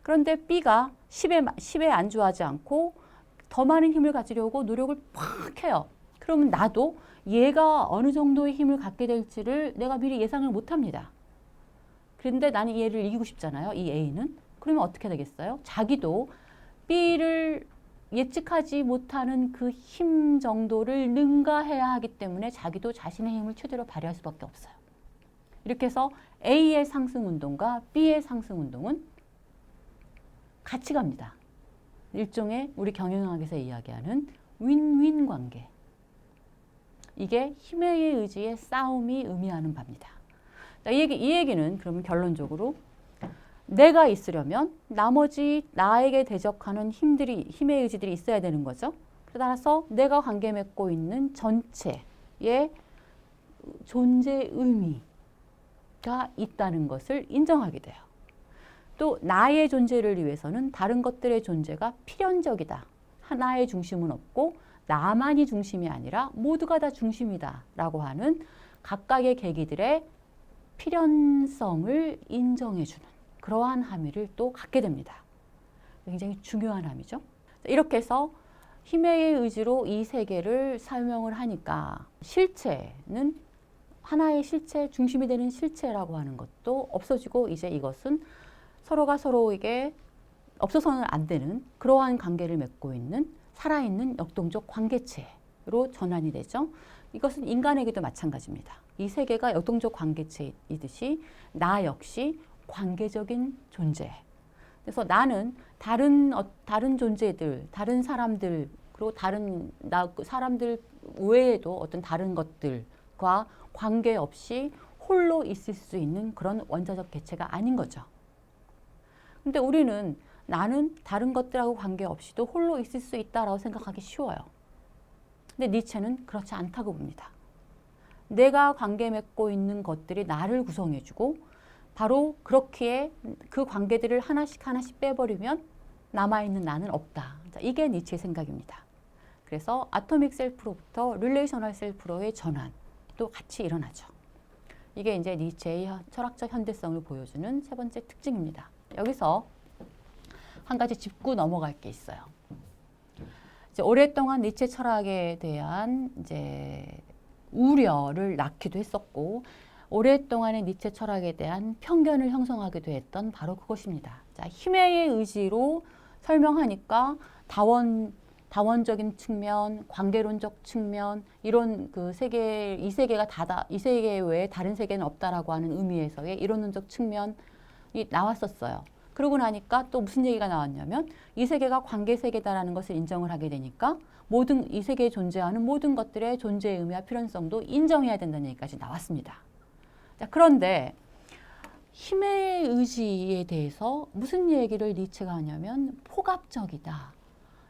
S1: 그런데 B가 10에 안주하지 않고 더 많은 힘을 가지려고 노력을 팍 해요. 그러면 나도 얘가 어느 정도의 힘을 갖게 될지를 내가 미리 예상을 못 합니다. 그런데 나는 얘를 이기고 싶잖아요. 이 A는. 그러면 어떻게 되겠어요? 자기도 B를 예측하지 못하는 그 힘 정도를 능가해야 하기 때문에 자기도 자신의 힘을 최대로 발휘할 수밖에 없어요. 이렇게 해서 A의 상승 운동과 B의 상승 운동은 같이 갑니다. 일종의 우리 경영학에서 이야기하는 윈윈 관계. 이게 힘의 의지의 싸움이 의미하는 바입니다. 자, 이 얘기는 그러면 결론적으로 내가 있으려면 나머지 나에게 대적하는 힘의 의지들이 있어야 되는 거죠. 따라서 내가 관계 맺고 있는 전체의 존재 의미가 있다는 것을 인정하게 돼요. 또 나의 존재를 위해서는 다른 것들의 존재가 필연적이다. 하나의 중심은 없고 나만이 중심이 아니라 모두가 다 중심이다 라고 하는 각각의 계기들의 필연성을 인정해주는 그러한 함의를 또 갖게 됩니다. 굉장히 중요한 함의죠. 이렇게 해서 힘의 의지로 이 세계를 설명을 하니까 실체는 하나의 실체, 중심이 되는 실체라고 하는 것도 없어지고 이제 이것은 서로가 서로에게 없어서는 안 되는 그러한 관계를 맺고 있는 살아있는 역동적 관계체로 전환이 되죠. 이것은 인간에게도 마찬가지입니다. 이 세계가 역동적 관계체이듯이 나 역시 관계적인 존재. 그래서 나는 다른 존재들, 다른 사람들, 그리고 사람들 외에도 어떤 다른 것들과 관계없이 홀로 있을 수 있는 그런 원자적 개체가 아닌 거죠. 근데 우리는 나는 다른 것들하고 관계없이도 홀로 있을 수 있다라고 생각하기 쉬워요. 근데 니체는 그렇지 않다고 봅니다. 내가 관계 맺고 있는 것들이 나를 구성해주고 바로 그렇기에 그 관계들을 하나씩 빼버리면 남아있는 나는 없다. 이게 니체의 생각입니다. 그래서 아토믹 셀프로부터 릴레이셔널 셀프로의 전환도 같이 일어나죠. 이게 이제 니체의 철학적 현대성을 보여주는 세 번째 특징입니다. 여기서 한 가지 짚고 넘어갈 게 있어요. 이제 오랫동안 니체 철학에 대한 이제 우려를 낳기도 했었고 오랫동안의 니체 철학에 대한 편견을 형성하기도 했던 바로 그것입니다. 자, 힘의 의지로 설명하니까 다원적인 측면, 관계론적 측면 이런 그 세계 이 세계가 다다 이 세계 외에 다른 세계는 없다라고 하는 의미에서의 이론론적 측면이 나왔었어요. 그러고 나니까 또 무슨 얘기가 나왔냐면 이 세계가 관계 세계다라는 것을 인정을 하게 되니까 모든 이 세계에 존재하는 모든 것들의 존재의 의미와 필연성도 인정해야 된다는 얘기까지 나왔습니다. 자, 그런데 힘의 의지에 대해서 무슨 얘기를 니체가 하냐면 포갑적이다.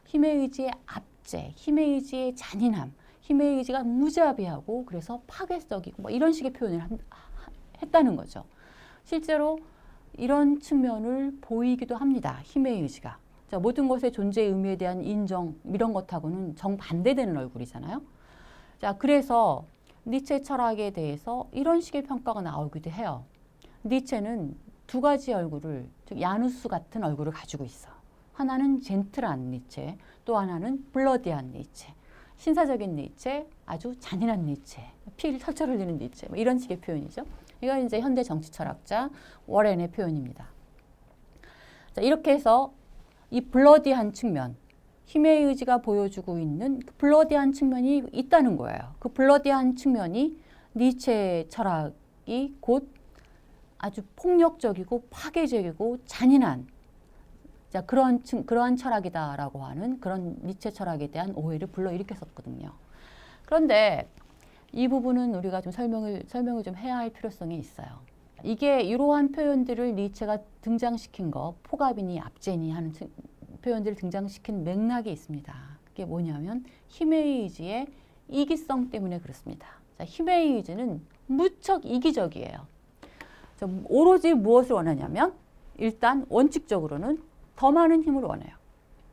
S1: 힘의 의지의 압제, 힘의 의지의 잔인함, 힘의 의지가 무자비하고 그래서 파괴적이고 뭐 이런 식의 표현을 했다는 거죠. 실제로 이런 측면을 보이기도 합니다. 힘의 의지가. 자, 모든 것의 존재의 의미에 대한 인정 이런 것하고는 정반대되는 얼굴이잖아요. 자, 그래서 니체 철학에 대해서 이런 식의 평가가 나오기도 해요. 니체는 두 가지 얼굴을, 즉 야누스 같은 얼굴을 가지고 있어. 하나는 젠틀한 니체, 또 하나는 블러디한 니체. 신사적인 니체, 아주 잔인한 니체, 피를 철철 흘리는 니체, 뭐 이런 식의 표현이죠. 이건 이제 현대 정치 철학자 워렌의 표현입니다. 자, 이렇게 해서 이 블러디한 측면, 힘의 의지가 보여주고 있는 그 블러디한 측면이 있다는 거예요. 그 블러디한 측면이 니체 철학이 곧 아주 폭력적이고 파괴적이고 잔인한 자, 그러한 철학이다라고 하는 그런 니체 철학에 대한 오해를 불러일으켰었거든요. 그런데 이 부분은 우리가 좀 설명을 좀 해야 할 필요성이 있어요. 이게 이러한 표현들을 니체가 등장시킨 거, 포갑이니 압제니 하는 표현들을 등장시킨 맥락이 있습니다. 그게 뭐냐면 힘의 의지의 이기성 때문에 그렇습니다. 자, 힘의 의지는 무척 이기적이에요. 자, 오로지 무엇을 원하냐면 일단 원칙적으로는 더 많은 힘을 원해요.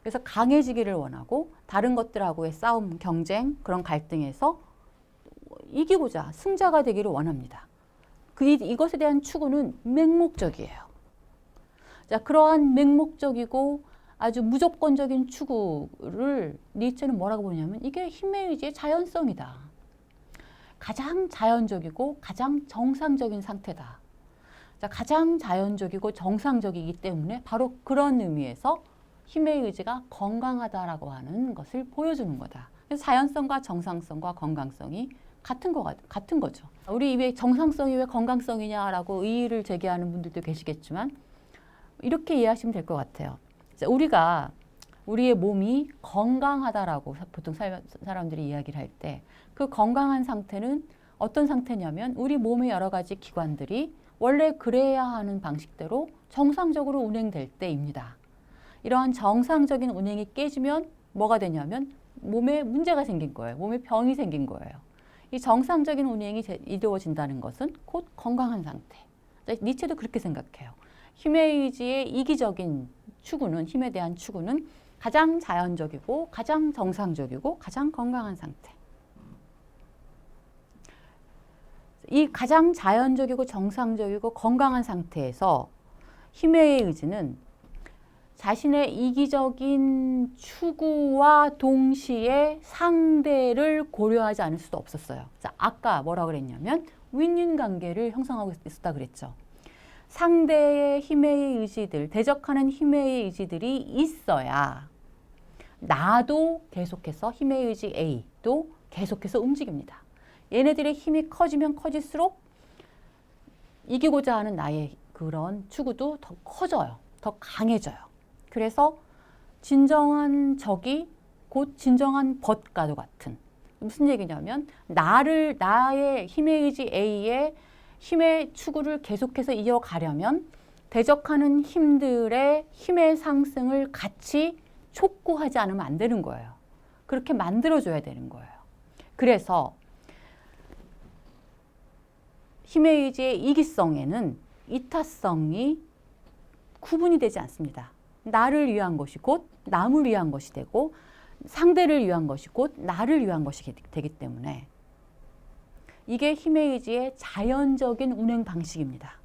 S1: 그래서 강해지기를 원하고 다른 것들하고의 싸움, 경쟁, 그런 갈등에서 이기고자 승자가 되기를 원합니다. 이것에 대한 추구는 맹목적이에요. 자, 그러한 맹목적이고 아주 무조건적인 추구를 니체는 뭐라고 보냐면 이게 힘의 의지의 자연성이다. 가장 자연적이고 가장 정상적인 상태다. 자, 가장 자연적이고 정상적이기 때문에 바로 그런 의미에서 힘의 의지가 건강하다라고 하는 것을 보여주는 거다. 그래서 자연성과 정상성과 건강성이 같은 거죠. 우리 왜 정상성이 왜 건강성이냐라고 의의를 제기하는 분들도 계시겠지만 이렇게 이해하시면 될 것 같아요. 자, 우리의 몸이 건강하다라고 보통 사람들이 이야기를 할 때 그 건강한 상태는 어떤 상태냐면 우리 몸의 여러 가지 기관들이 원래 그래야 하는 방식대로 정상적으로 운행될 때입니다. 이러한 정상적인 운행이 깨지면 뭐가 되냐면 몸에 문제가 생긴 거예요. 몸에 병이 생긴 거예요. 이 정상적인 운행이 이루어진다는 것은 곧 건강한 상태. 니체도 그렇게 생각해요. 힘의 의지의 이기적인 추구는, 힘에 대한 추구는 가장 자연적이고 가장 정상적이고 가장 건강한 상태. 이 가장 자연적이고 정상적이고 건강한 상태에서 힘의 의지는 자신의 이기적인 추구와 동시에 상대를 고려하지 않을 수도 없었어요. 자, 아까 뭐라고 그랬냐면 윈윈 관계를 형성하고 있었다 그랬죠. 상대의 힘의 의지들, 대적하는 힘의 의지들이 있어야 나도 계속해서 힘의 의지 A도 계속해서 움직입니다. 얘네들의 힘이 커지면 커질수록 이기고자 하는 나의 그런 추구도 더 커져요. 더 강해져요. 그래서 진정한 적이 곧 진정한 벗과도 같은. 무슨 얘기냐면 나의 힘의 의지 A의 힘의 추구를 계속해서 이어가려면 대적하는 힘들의 힘의 상승을 같이 촉구하지 않으면 안 되는 거예요. 그렇게 만들어줘야 되는 거예요. 그래서 힘의 의지의 이기성에는 이타성이 구분이 되지 않습니다. 나를 위한 것이 곧 남을 위한 것이 되고 상대를 위한 것이 곧 나를 위한 것이 되기 때문에 이게 힘의 의지의 자연적인 운행 방식입니다.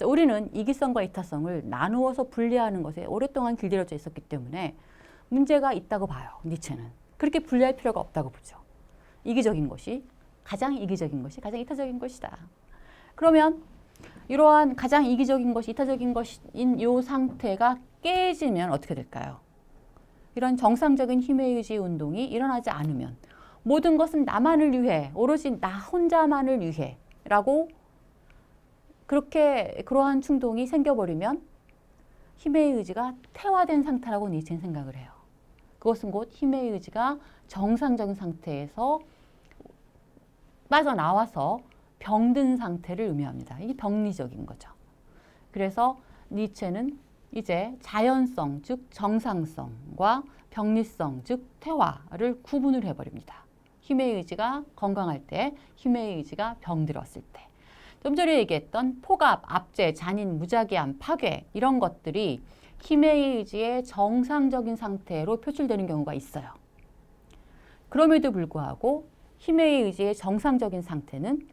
S1: 우리는 이기성과 이타성을 나누어서 분리하는 것에 오랫동안 길들여져 있었기 때문에 문제가 있다고 봐요. 니체는. 그렇게 분리할 필요가 없다고 보죠. 이기적인 것이 가장 이기적인 것이 가장 이타적인 것이다. 그러면 이러한 가장 이기적인 것이 이타적인 것인 이 상태가 깨지면 어떻게 될까요? 이런 정상적인 힘의 의지 운동이 일어나지 않으면 모든 것은 나만을 위해, 오로지 나 혼자만을 위해 라고 그러한 충동이 생겨버리면 힘의 의지가 태화된 상태라고 니체는 생각을 해요. 그것은 곧 힘의 의지가 정상적인 상태에서 빠져나와서 병든 상태를 의미합니다. 이게 병리적인 거죠. 그래서 니체는 이제 자연성, 즉 정상성과 병리성, 즉 태화를 구분을 해버립니다. 힘의 의지가 건강할 때, 힘의 의지가 병들었을 때. 좀 전에 얘기했던 폭압, 압제, 잔인, 무자기함, 파괴 이런 것들이 힘의 의지의 정상적인 상태로 표출되는 경우가 있어요. 그럼에도 불구하고 힘의 의지의 정상적인 상태는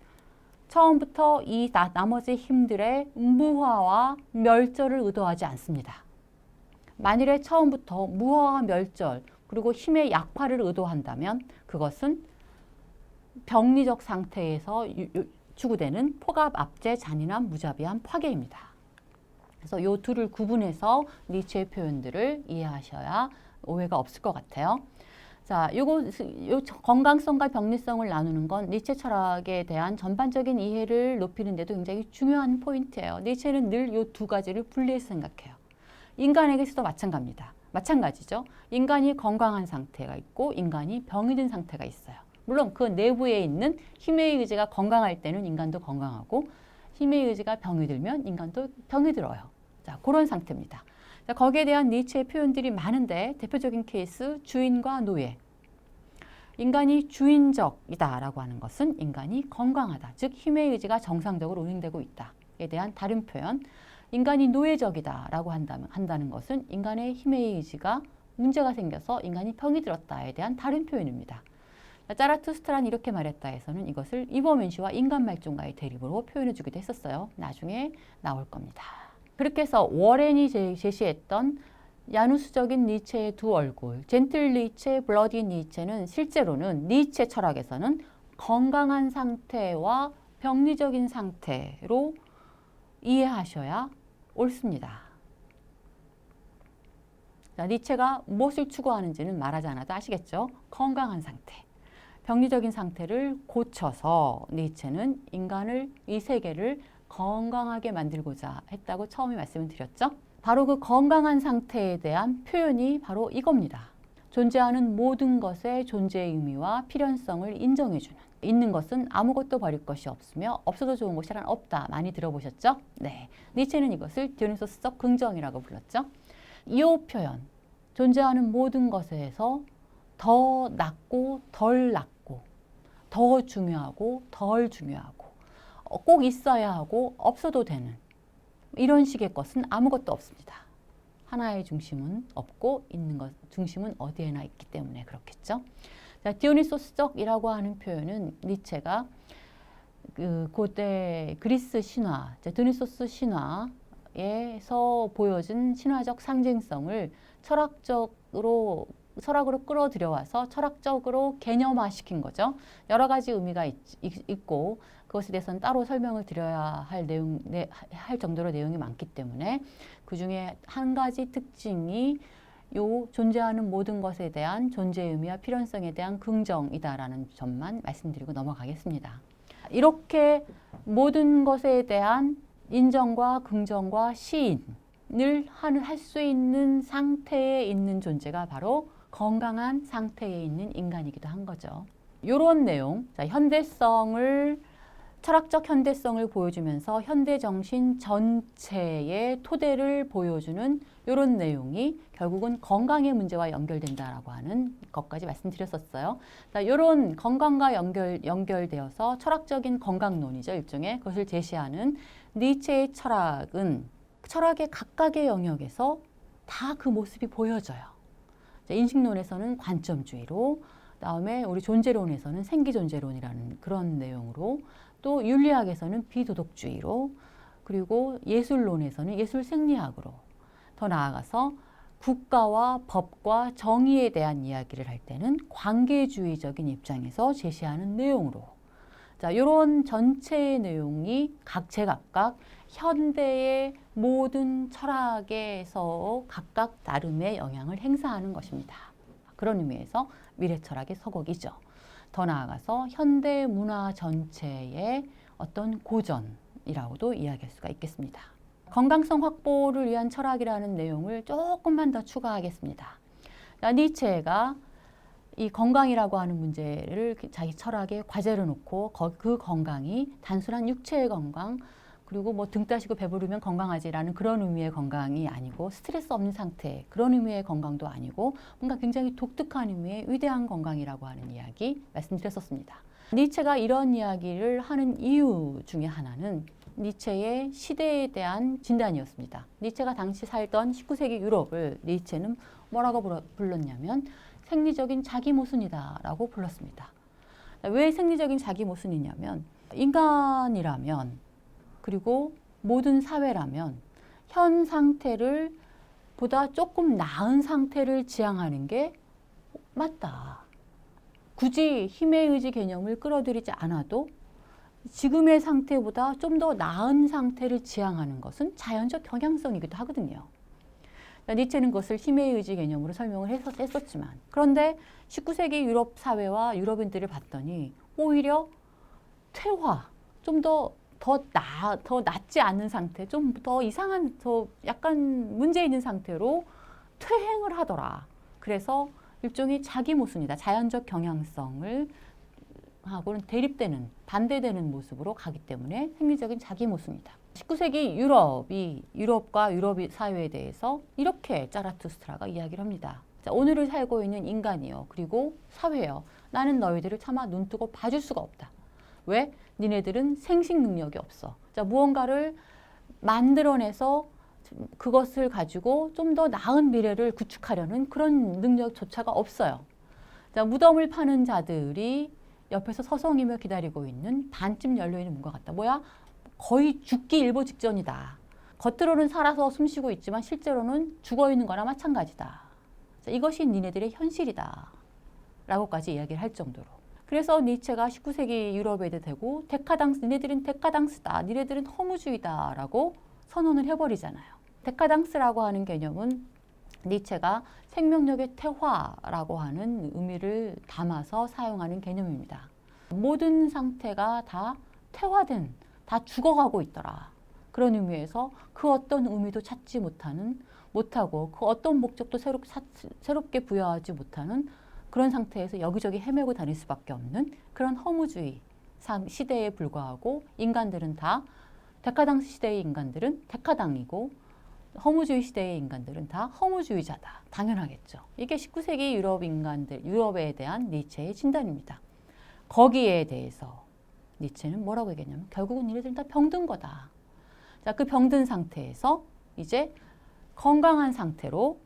S1: 처음부터 이 나머지 힘들의 무화와 멸절을 의도하지 않습니다. 만일에 처음부터 무화와 멸절 그리고 힘의 약화를 의도한다면 그것은 병리적 상태에서 추구되는 폭압, 압제, 잔인함, 무자비함, 파괴입니다. 그래서 이 둘을 구분해서 니체의 표현들을 이해하셔야 오해가 없을 것 같아요. 자, 요 건강성과 병리성을 나누는 건 니체 철학에 대한 전반적인 이해를 높이는 데도 굉장히 중요한 포인트예요. 니체는 늘 이 두 가지를 분리해서 생각해요. 인간에게서도 마찬가지죠. 인간이 건강한 상태가 있고 인간이 병이 든 상태가 있어요. 물론 그 내부에 있는 힘의 의지가 건강할 때는 인간도 건강하고 힘의 의지가 병이 들면 인간도 병이 들어요. 자, 그런 상태입니다. 자, 거기에 대한 니체의 표현들이 많은데 대표적인 케이스 주인과 노예. 인간이 주인적이다라고 하는 것은 인간이 건강하다. 즉 힘의 의지가 정상적으로 운행되고 있다에 대한 다른 표현. 인간이 노예적이다라고 한다는 것은 인간의 힘의 의지가 문제가 생겨서 인간이 병이 들었다에 대한 다른 표현입니다. 자라투스트라는 이렇게 말했다 해서는 이것을 이버맨시와 인간 말종과의 대립으로 표현해 주기도 했었어요. 나중에 나올 겁니다. 그렇게 해서 워렌이 제시했던 야누스적인 니체의 두 얼굴, 젠틀 니체, 블러디 니체는 실제로는 니체 철학에서는 건강한 상태와 병리적인 상태로 이해하셔야 옳습니다. 자, 니체가 무엇을 추구하는지는 말하지 않아도 아시겠죠? 건강한 상태. 병리적인 상태를 고쳐서 니체는 인간을, 이 세계를 건강하게 만들고자 했다고 처음에 말씀을 드렸죠. 바로 그 건강한 상태에 대한 표현이 바로 이겁니다. 존재하는 모든 것의 존재의 의미와 필연성을 인정해주는. 있는 것은 아무것도 버릴 것이 없으며 없어도 좋은 것이 하나 없다. 많이 들어보셨죠? 네. 니체는 이것을 디오니소스적 긍정이라고 불렀죠. 이 표현, 존재하는 모든 것에서 더 낫고 덜 낫고 더 중요하고 덜 중요하고 꼭 있어야 하고 없어도 되는 이런 식의 것은 아무것도 없습니다. 하나의 중심은 없고 있는 것 중심은 어디에나 있기 때문에 그렇겠죠. 자, 디오니소스적이라고 하는 표현은 니체가 그 고대 그리스 신화, 디오니소스 신화에서 보여준 신화적 상징성을 철학으로 끌어들여와서 철학적으로 개념화시킨 거죠. 여러 가지 의미가 있고 그것에 대해서는 따로 설명을 드려야 할 정도로 내용이 많기 때문에 그 중에 한 가지 특징이 요 존재하는 모든 것에 대한 존재의 의미와 필연성에 대한 긍정이다라는 점만 말씀드리고 넘어가겠습니다. 이렇게 모든 것에 대한 인정과 긍정과 시인을 할 수 있는 상태에 있는 존재가 바로 건강한 상태에 있는 인간이기도 한 거죠. 이런 내용, 철학적 현대성을 보여주면서 현대정신 전체의 토대를 보여주는 이런 내용이 결국은 건강의 문제와 연결된다라고 하는 것까지 말씀드렸었어요. 이런 건강과 연결되어서 철학적인 건강론이죠. 일종의 그것을 제시하는 니체의 철학은 철학의 각각의 영역에서 다 그 모습이 보여져요. 인식론에서는 관점주의로, 그다음에 우리 존재론에서는 생기존재론이라는 그런 내용으로, 또 윤리학에서는 비도덕주의로, 그리고 예술론에서는 예술생리학으로, 더 나아가서 국가와 법과 정의에 대한 이야기를 할 때는 관계주의적인 입장에서 제시하는 내용으로, 자, 이런 전체의 내용이 제각각 현대의 모든 철학에서 각각 나름의 영향을 행사하는 것입니다. 그런 의미에서 미래 철학의 서곡이죠. 더 나아가서 현대 문화 전체의 어떤 고전이라고도 이야기할 수가 있겠습니다. 건강성 확보를 위한 철학이라는 내용을 조금만 더 추가하겠습니다. 니체가 이 건강이라고 하는 문제를 자기 철학의 과제로 놓고 그 건강이 단순한 육체의 건강, 그리고 뭐 등 따시고 배부르면 건강하지라는 그런 의미의 건강이 아니고 스트레스 없는 상태, 그런 의미의 건강도 아니고 뭔가 굉장히 독특한 의미의 위대한 건강이라고 하는 이야기 말씀드렸었습니다. 니체가 이런 이야기를 하는 이유 중에 하나는 니체의 시대에 대한 진단이었습니다. 니체가 당시 살던 19세기 유럽을 니체는 뭐라고 불렀냐면 생리적인 자기 모순이다라고 불렀습니다. 왜 생리적인 자기 모순이냐면 인간이라면 그리고 모든 사회라면 현 상태를 보다 조금 나은 상태를 지향하는 게 맞다. 굳이 힘의 의지 개념을 끌어들이지 않아도 지금의 상태보다 좀 더 나은 상태를 지향하는 것은 자연적 경향성이기도 하거든요. 니체는 그것을 힘의 의지 개념으로 설명을 했었지만, 그런데 19세기 유럽 사회와 유럽인들을 봤더니 오히려 퇴화, 좀 더 낫지 않은 상태, 좀 더 이상한, 더 약간 문제 있는 상태로 퇴행을 하더라. 그래서 일종의 자기 모순이다. 자연적 경향성을 하고는 대립되는, 반대되는 모습으로 가기 때문에 생리적인 자기 모순이다. 19세기 유럽과 유럽 사회에 대해서 이렇게 자라투스트라가 이야기를 합니다. 자, 오늘을 살고 있는 인간이요. 그리고 사회요. 나는 너희들을 차마 눈뜨고 봐줄 수가 없다. 왜? 니네들은 생식 능력이 없어. 자, 무언가를 만들어내서 그것을 가지고 좀 더 나은 미래를 구축하려는 그런 능력조차가 없어요. 자, 무덤을 파는 자들이 옆에서 서성이며 기다리고 있는 반쯤 열려있는 문과 같다. 뭐야? 거의 죽기 일보 직전이다. 겉으로는 살아서 숨쉬고 있지만 실제로는 죽어있는 거나 마찬가지다. 자, 이것이 니네들의 현실이다. 라고까지 이야기를 할 정도로. 그래서 니체가 19세기 유럽에도 되고 니네들은 데카당스다. 니네들은 허무주의다. 라고 선언을 해버리잖아요. 데카당스라고 하는 개념은 니체가 생명력의 퇴화라고 하는 의미를 담아서 사용하는 개념입니다. 모든 상태가 다 퇴화된, 다 죽어가고 있더라. 그런 의미에서 그 어떤 의미도 찾지 못하고 그 어떤 목적도 새롭게 부여하지 못하는 그런 상태에서 여기저기 헤매고 다닐 수밖에 없는 그런 허무주의 시대에 불과하고 인간들은 다 데카당스 시대의 인간들은 데카당이고 허무주의 시대의 인간들은 다 허무주의자다. 당연하겠죠. 이게 19세기 유럽에 대한 니체의 진단입니다. 거기에 대해서 니체는 뭐라고 얘기했냐면 결국은 니네들은 다 병든 거다. 자, 그 병든 상태에서 이제 건강한 상태로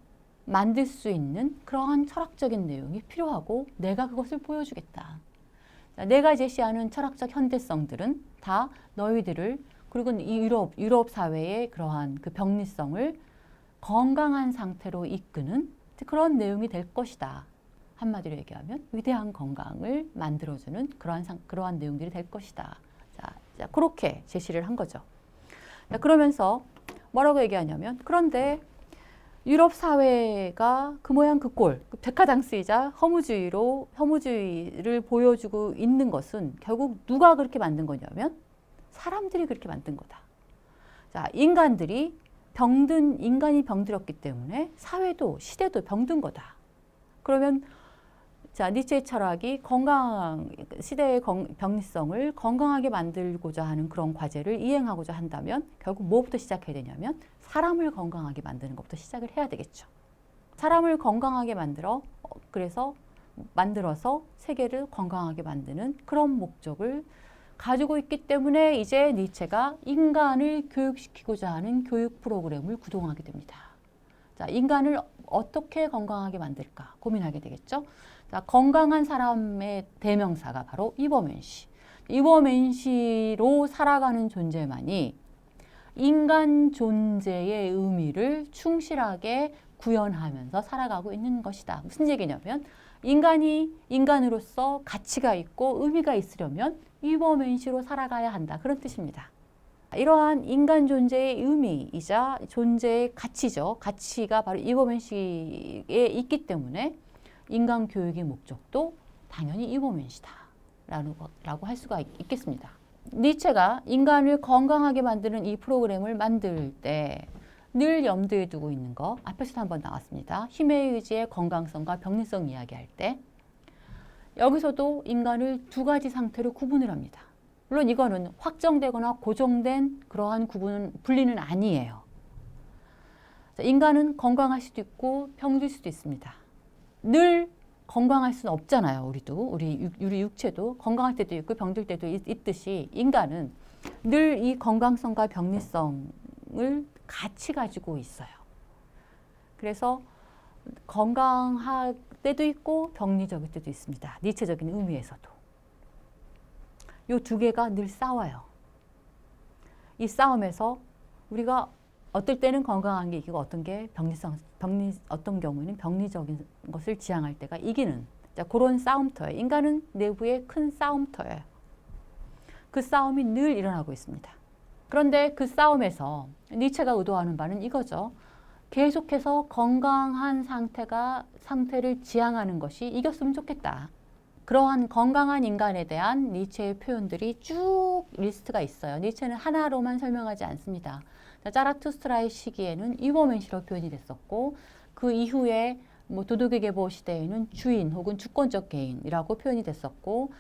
S1: 만들 수 있는 그러한 철학적인 내용이 필요하고 내가 그것을 보여주겠다. 자, 내가 제시하는 철학적 현대성들은 다 너희들을 그리고 이 유럽 사회의 그러한 그 병리성을 건강한 상태로 이끄는 그런 내용이 될 것이다. 한마디로 얘기하면 위대한 건강을 만들어주는 그러한 내용들이 될 것이다. 자, 그렇게 제시를 한 거죠. 자, 그러면서 뭐라고 얘기하냐면 그런데 유럽 사회가 그 모양 그 꼴, 데카당스이자 허무주의를 보여주고 있는 것은 결국 누가 그렇게 만든 거냐면 사람들이 그렇게 만든 거다. 자, 인간이 병들었기 때문에 사회도 시대도 병든 거다. 그러면 자, 니체의 철학이 시대의 병리성을 건강하게 만들고자 하는 그런 과제를 이행하고자 한다면 결국 뭐부터 시작해야 되냐면 사람을 건강하게 만드는 것부터 시작을 해야 되겠죠. 사람을 건강하게 만들어서 세계를 건강하게 만드는 그런 목적을 가지고 있기 때문에 이제 니체가 인간을 교육시키고자 하는 교육 프로그램을 구동하게 됩니다. 자, 인간을 어떻게 건강하게 만들까 고민하게 되겠죠. 자, 건강한 사람의 대명사가 바로 이버맨시. 이버맨시로 살아가는 존재만이 인간 존재의 의미를 충실하게 구현하면서 살아가고 있는 것이다. 무슨 얘기냐면 인간이 인간으로서 가치가 있고 의미가 있으려면 이버맨시로 살아가야 한다. 그런 뜻입니다. 이러한 인간 존재의 의미이자 존재의 가치죠. 가치가 바로 이버맨시에 있기 때문에 인간 교육의 목적도 당연히 이버맨시다. 라고 할 수가 있겠습니다. 니체가 인간을 건강하게 만드는 이 프로그램을 만들 때 늘 염두에 두고 있는 거 앞에서도 한번 나왔습니다. 힘의 의지의 건강성과 병리성 이야기할 때 여기서도 인간을 두 가지 상태로 구분을 합니다. 물론 이거는 확정되거나 고정된 그러한 분리는 아니에요. 인간은 건강할 수도 있고 병들 수도 있습니다. 늘 건강할 수는 없잖아요. 우리 육체도 건강할 때도 있고 병들 때도 있듯이 인간은 늘 이 건강성과 병리성을 같이 가지고 있어요. 그래서 건강할 때도 있고 병리적일 때도 있습니다. 니체적인 의미에서도. 이 두 개가 늘 싸워요. 이 싸움에서 우리가 어떨 때는 건강한 게 이기고 어떤 경우에는 병리적인 것을 지향할 때가 이기는 그런 싸움터예요. 인간은 내부의 큰 싸움터예요. 그 싸움이 늘 일어나고 있습니다. 그런데 그 싸움에서 니체가 의도하는 바는 이거죠. 계속해서 건강한 상태를 지향하는 것이 이겼으면 좋겠다. 그러한 건강한 인간에 대한 니체의 표현들이 쭉 리스트가 있어요. 니체는 하나로만 설명하지 않습니다. 자라투스트라의 시기에는 이버맨시로 표현이 됐었고 그 이후에 도덕의 계보 시대에는 주인 혹은 주권적 개인이라고 표현이 됐었고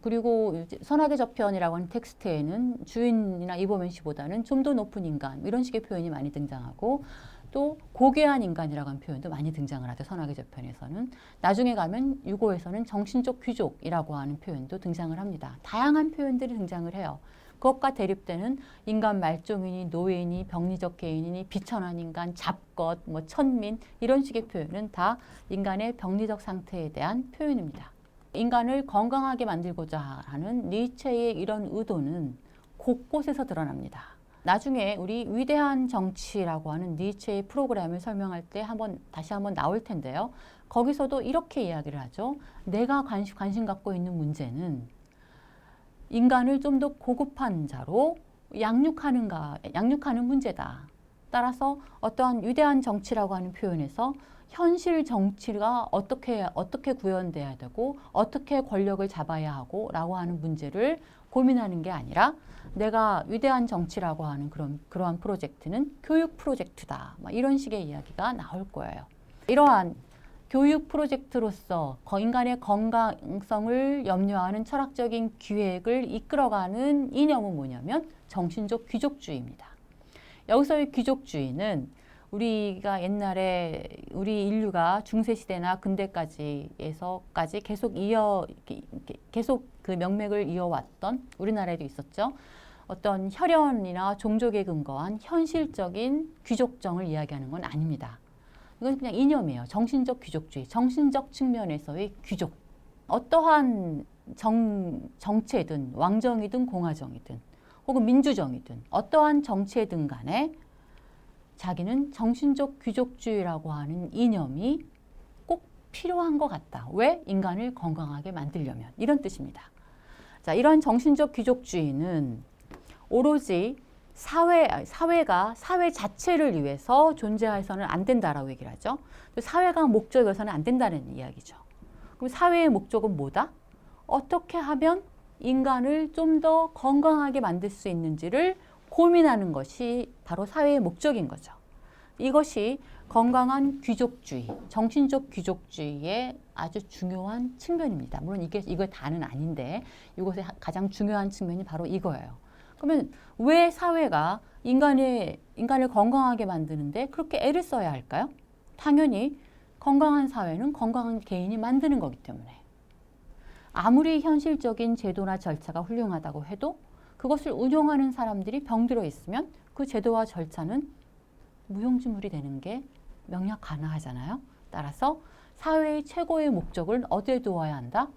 S1: 그리고 선악의 저편이라고 하는 텍스트에는 주인이나 이버맨시보다는 좀 더 높은 인간 이런 식의 표현이 많이 등장하고 또 고귀한 인간이라고 하는 표현도 많이 등장을 하죠. 선악의 저편에서는. 나중에 가면 유고에서는 정신적 귀족이라고 하는 표현도 등장을 합니다. 다양한 표현들이 등장을 해요. 그것과 대립되는 인간 말종이니 노예니 병리적 개인이니 비천한 인간, 잡것, 천민 이런 식의 표현은 다 인간의 병리적 상태에 대한 표현입니다. 인간을 건강하게 만들고자 하는 니체의 이런 의도는 곳곳에서 드러납니다. 나중에 우리 위대한 정치라고 하는 니체의 프로그램을 설명할 때 다시 한번 나올 텐데요. 거기서도 이렇게 이야기를 하죠. 내가 관심 갖고 있는 문제는 인간을 좀 더 고급한 자로 양육하는 문제다. 따라서 어떠한 위대한 정치라고 하는 표현에서 현실 정치가 어떻게 구현돼야 되고 어떻게 권력을 잡아야 하고 라고 하는 문제를 고민하는 게 아니라 내가 위대한 정치라고 하는 그러한 프로젝트는 교육 프로젝트다. 이런 식의 이야기가 나올 거예요. 이러한 교육 프로젝트로서 인간의 건강성을 염려하는 철학적인 기획을 이끌어가는 이념은 뭐냐면 정신적 귀족주의입니다. 여기서의 귀족주의는 우리가 옛날에 우리 인류가 중세시대나 근대까지에서까지 계속 그 명맥을 이어왔던 우리나라에도 있었죠. 어떤 혈연이나 종족에 근거한 현실적인 귀족정을 이야기하는 건 아닙니다. 이건 그냥 이념이에요. 정신적 귀족주의, 정신적 측면에서의 귀족. 어떠한 정체든 왕정이든 공화정이든 혹은 민주정이든 어떠한 정체든 간에 자기는 정신적 귀족주의라고 하는 이념이 꼭 필요한 것 같다. 왜? 인간을 건강하게 만들려면. 이런 뜻입니다. 자, 이런 정신적 귀족주의는 오로지 사회가 사회 자체를 위해서 존재해서는 안 된다라고 얘기를 하죠. 사회가 목적이어서는 안 된다는 이야기죠. 그럼 사회의 목적은 뭐다? 어떻게 하면 인간을 좀 더 건강하게 만들 수 있는지를 고민하는 것이 바로 사회의 목적인 거죠. 이것이 건강한 귀족주의, 정신적 귀족주의의 아주 중요한 측면입니다. 물론 이거 다는 아닌데 이것의 가장 중요한 측면이 바로 이거예요. 그러면 왜 사회가 인간을 건강하게 만드는데 그렇게 애를 써야 할까요? 당연히 건강한 사회는 건강한 개인이 만드는 거기 때문에. 아무리 현실적인 제도나 절차가 훌륭하다고 해도 그것을 운용하는 사람들이 병들어 있으면 그 제도와 절차는 무용지물이 되는 게 명확하잖아요. 따라서 사회의 최고의 목적을 어디에 두어야 한다?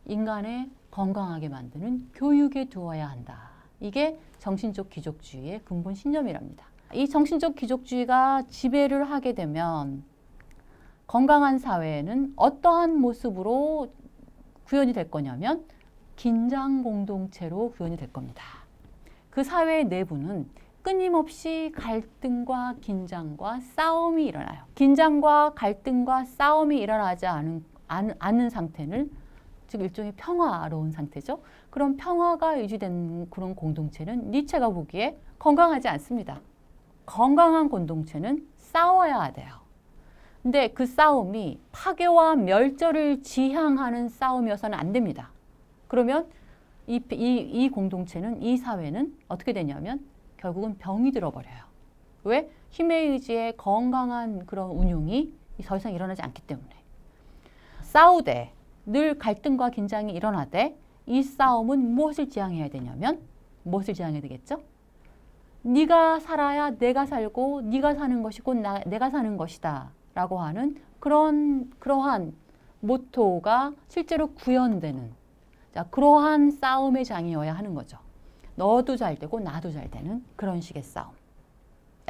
S1: 인간을 건강하게 만드는 교육에 두어야 한다. 이게 정신적 귀족주의의 근본 신념이랍니다. 이 정신적 귀족주의가 지배를 하게 되면 건강한 사회는 어떠한 모습으로 구현이 될 거냐면 긴장 공동체로 구현이 될 겁니다. 그 사회 내부는 끊임없이 갈등과 긴장과 싸움이 일어나요. 긴장과 갈등과 싸움이 일어나지 않는 상태는 즉 일종의 평화로운 상태죠. 그런 평화가 유지된 그런 공동체는 니체가 보기에 건강하지 않습니다. 건강한 공동체는 싸워야 돼요. 근데 그 싸움이 파괴와 멸절을 지향하는 싸움이어서는 안 됩니다. 그러면 이 공동체는, 이 사회는 어떻게 되냐면 결국은 병이 들어버려요. 왜? 힘의 의지의 건강한 그런 운용이 더 이상 일어나지 않기 때문에. 싸우되 늘 갈등과 긴장이 일어나되 이 싸움은 무엇을 지향해야 되냐면 무엇을 지향해야 되겠죠? 네가 살아야 내가 살고 네가 사는 것이 곧 내가 사는 것이다 라고 하는 그러한 모토가 실제로 구현되는 그러한 싸움의 장이어야 하는 거죠. 너도 잘 되고 나도 잘 되는 그런 식의 싸움.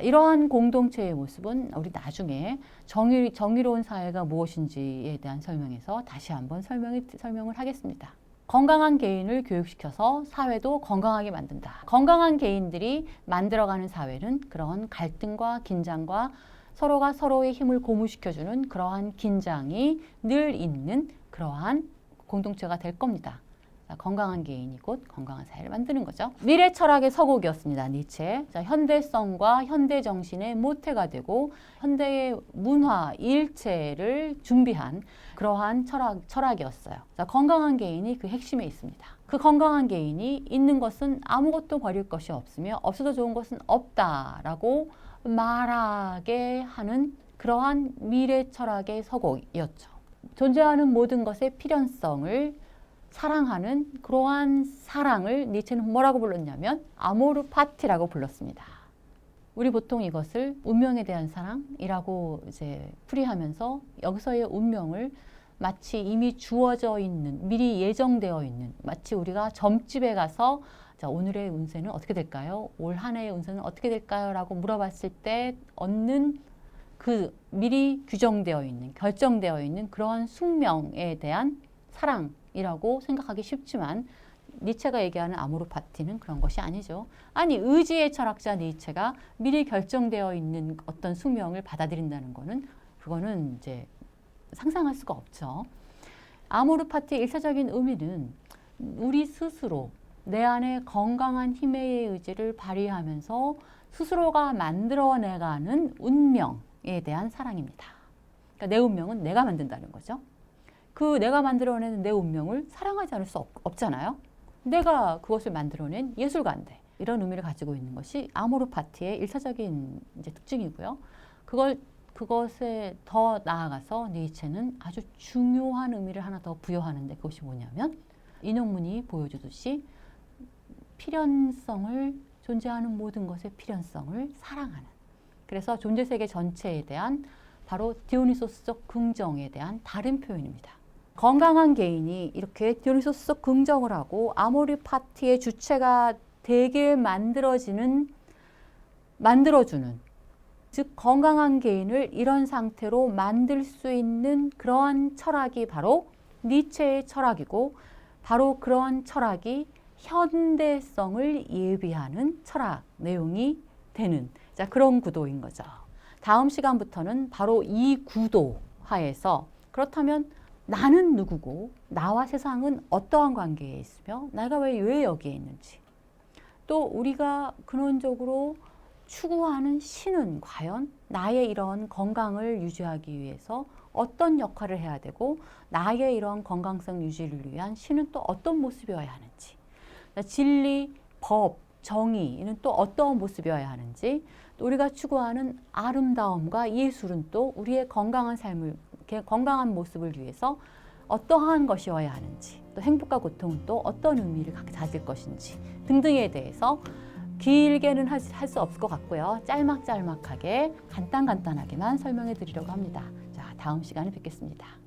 S1: 이러한 공동체의 모습은 우리 나중에 정의로운 사회가 무엇인지에 대한 설명에서 다시 한번 설명을 하겠습니다. 건강한 개인을 교육시켜서 사회도 건강하게 만든다. 건강한 개인들이 만들어가는 사회는 그런 갈등과 긴장과 서로가 서로의 힘을 고무시켜주는 그러한 긴장이 늘 있는 그러한 공동체가 될 겁니다. 건강한 개인이 곧 건강한 사회를 만드는 거죠. 미래 철학의 서곡이었습니다. 니체. 현대성과 현대 정신의 모태가 되고 현대의 문화 일체를 준비한 그러한 철학이었어요. 건강한 개인이 그 핵심에 있습니다. 그 건강한 개인이 있는 것은 아무것도 버릴 것이 없으며 없어도 좋은 것은 없다라고 말하게 하는 그러한 미래 철학의 서곡이었죠. 존재하는 모든 것의 필연성을 사랑하는 그러한 사랑을 니체는 뭐라고 불렀냐면 아모르 파티라고 불렀습니다. 우리 보통 이것을 운명에 대한 사랑이라고 이제 풀이하면서 여기서의 운명을 마치 이미 주어져 있는, 미리 예정되어 있는, 마치 우리가 점집에 가서 자, 오늘의 운세는 어떻게 될까요? 올 한 해의 운세는 어떻게 될까요? 라고 물어봤을 때 얻는 그 미리 규정되어 있는, 결정되어 있는 그러한 숙명에 대한 사랑이라고 생각하기 쉽지만 니체가 얘기하는 아모르 파티는 그런 것이 아니죠. 아니 의지의 철학자 니체가 미리 결정되어 있는 어떤 숙명을 받아들인다는 거는 그거는 이제 상상할 수가 없죠. 아모르 파티의 일차적인 의미는 우리 스스로 내 안에 건강한 힘의 의지를 발휘하면서 스스로가 만들어내가는 운명에 대한 사랑입니다. 그러니까 내 운명은 내가 만든다는 거죠. 그 내가 만들어내는 내 운명을 사랑하지 않을 수 없잖아요. 내가 그것을 만들어낸 예술가인데 이런 의미를 가지고 있는 것이 아모르 파티의 일차적인 이제 특징이고요. 그것에 더 나아가서 니체는 아주 중요한 의미를 하나 더 부여하는데 그것이 뭐냐면 인용문이 보여주듯이 필연성을 존재하는 모든 것의 필연성을 사랑하는 그래서 존재세계 전체에 대한 바로 디오니소스적 긍정에 대한 다른 표현입니다. 건강한 개인이 이렇게 디오니소스적 긍정을 하고 아모르 파티의 주체가 되게 만들어주는 즉 건강한 개인을 이런 상태로 만들 수 있는 그러한 철학이 바로 니체의 철학이고 바로 그러한 철학이 현대성을 예비하는 철학 내용이 되는 그런 구도인 거죠. 다음 시간부터는 바로 이 구도 하에서 그렇다면 나는 누구고 나와 세상은 어떠한 관계에 있으며 내가 왜 여기에 있는지 또 우리가 근원적으로 추구하는 신은 과연 나의 이런 건강을 유지하기 위해서 어떤 역할을 해야 되고 나의 이런 건강성 유지를 위한 신은 또 어떤 모습이어야 하는지 진리, 법, 정의는 또 어떤 모습이어야 하는지 또 우리가 추구하는 아름다움과 예술은 또 우리의 건강한 삶을 건강한 모습을 위해서 어떠한 것이어야 하는지 또 행복과 고통은 또 어떤 의미를 가질 것인지 등등에 대해서 길게는 할 수 없을 것 같고요. 짤막짤막하게 간단하게만 설명해 드리려고 합니다. 자, 다음 시간에 뵙겠습니다.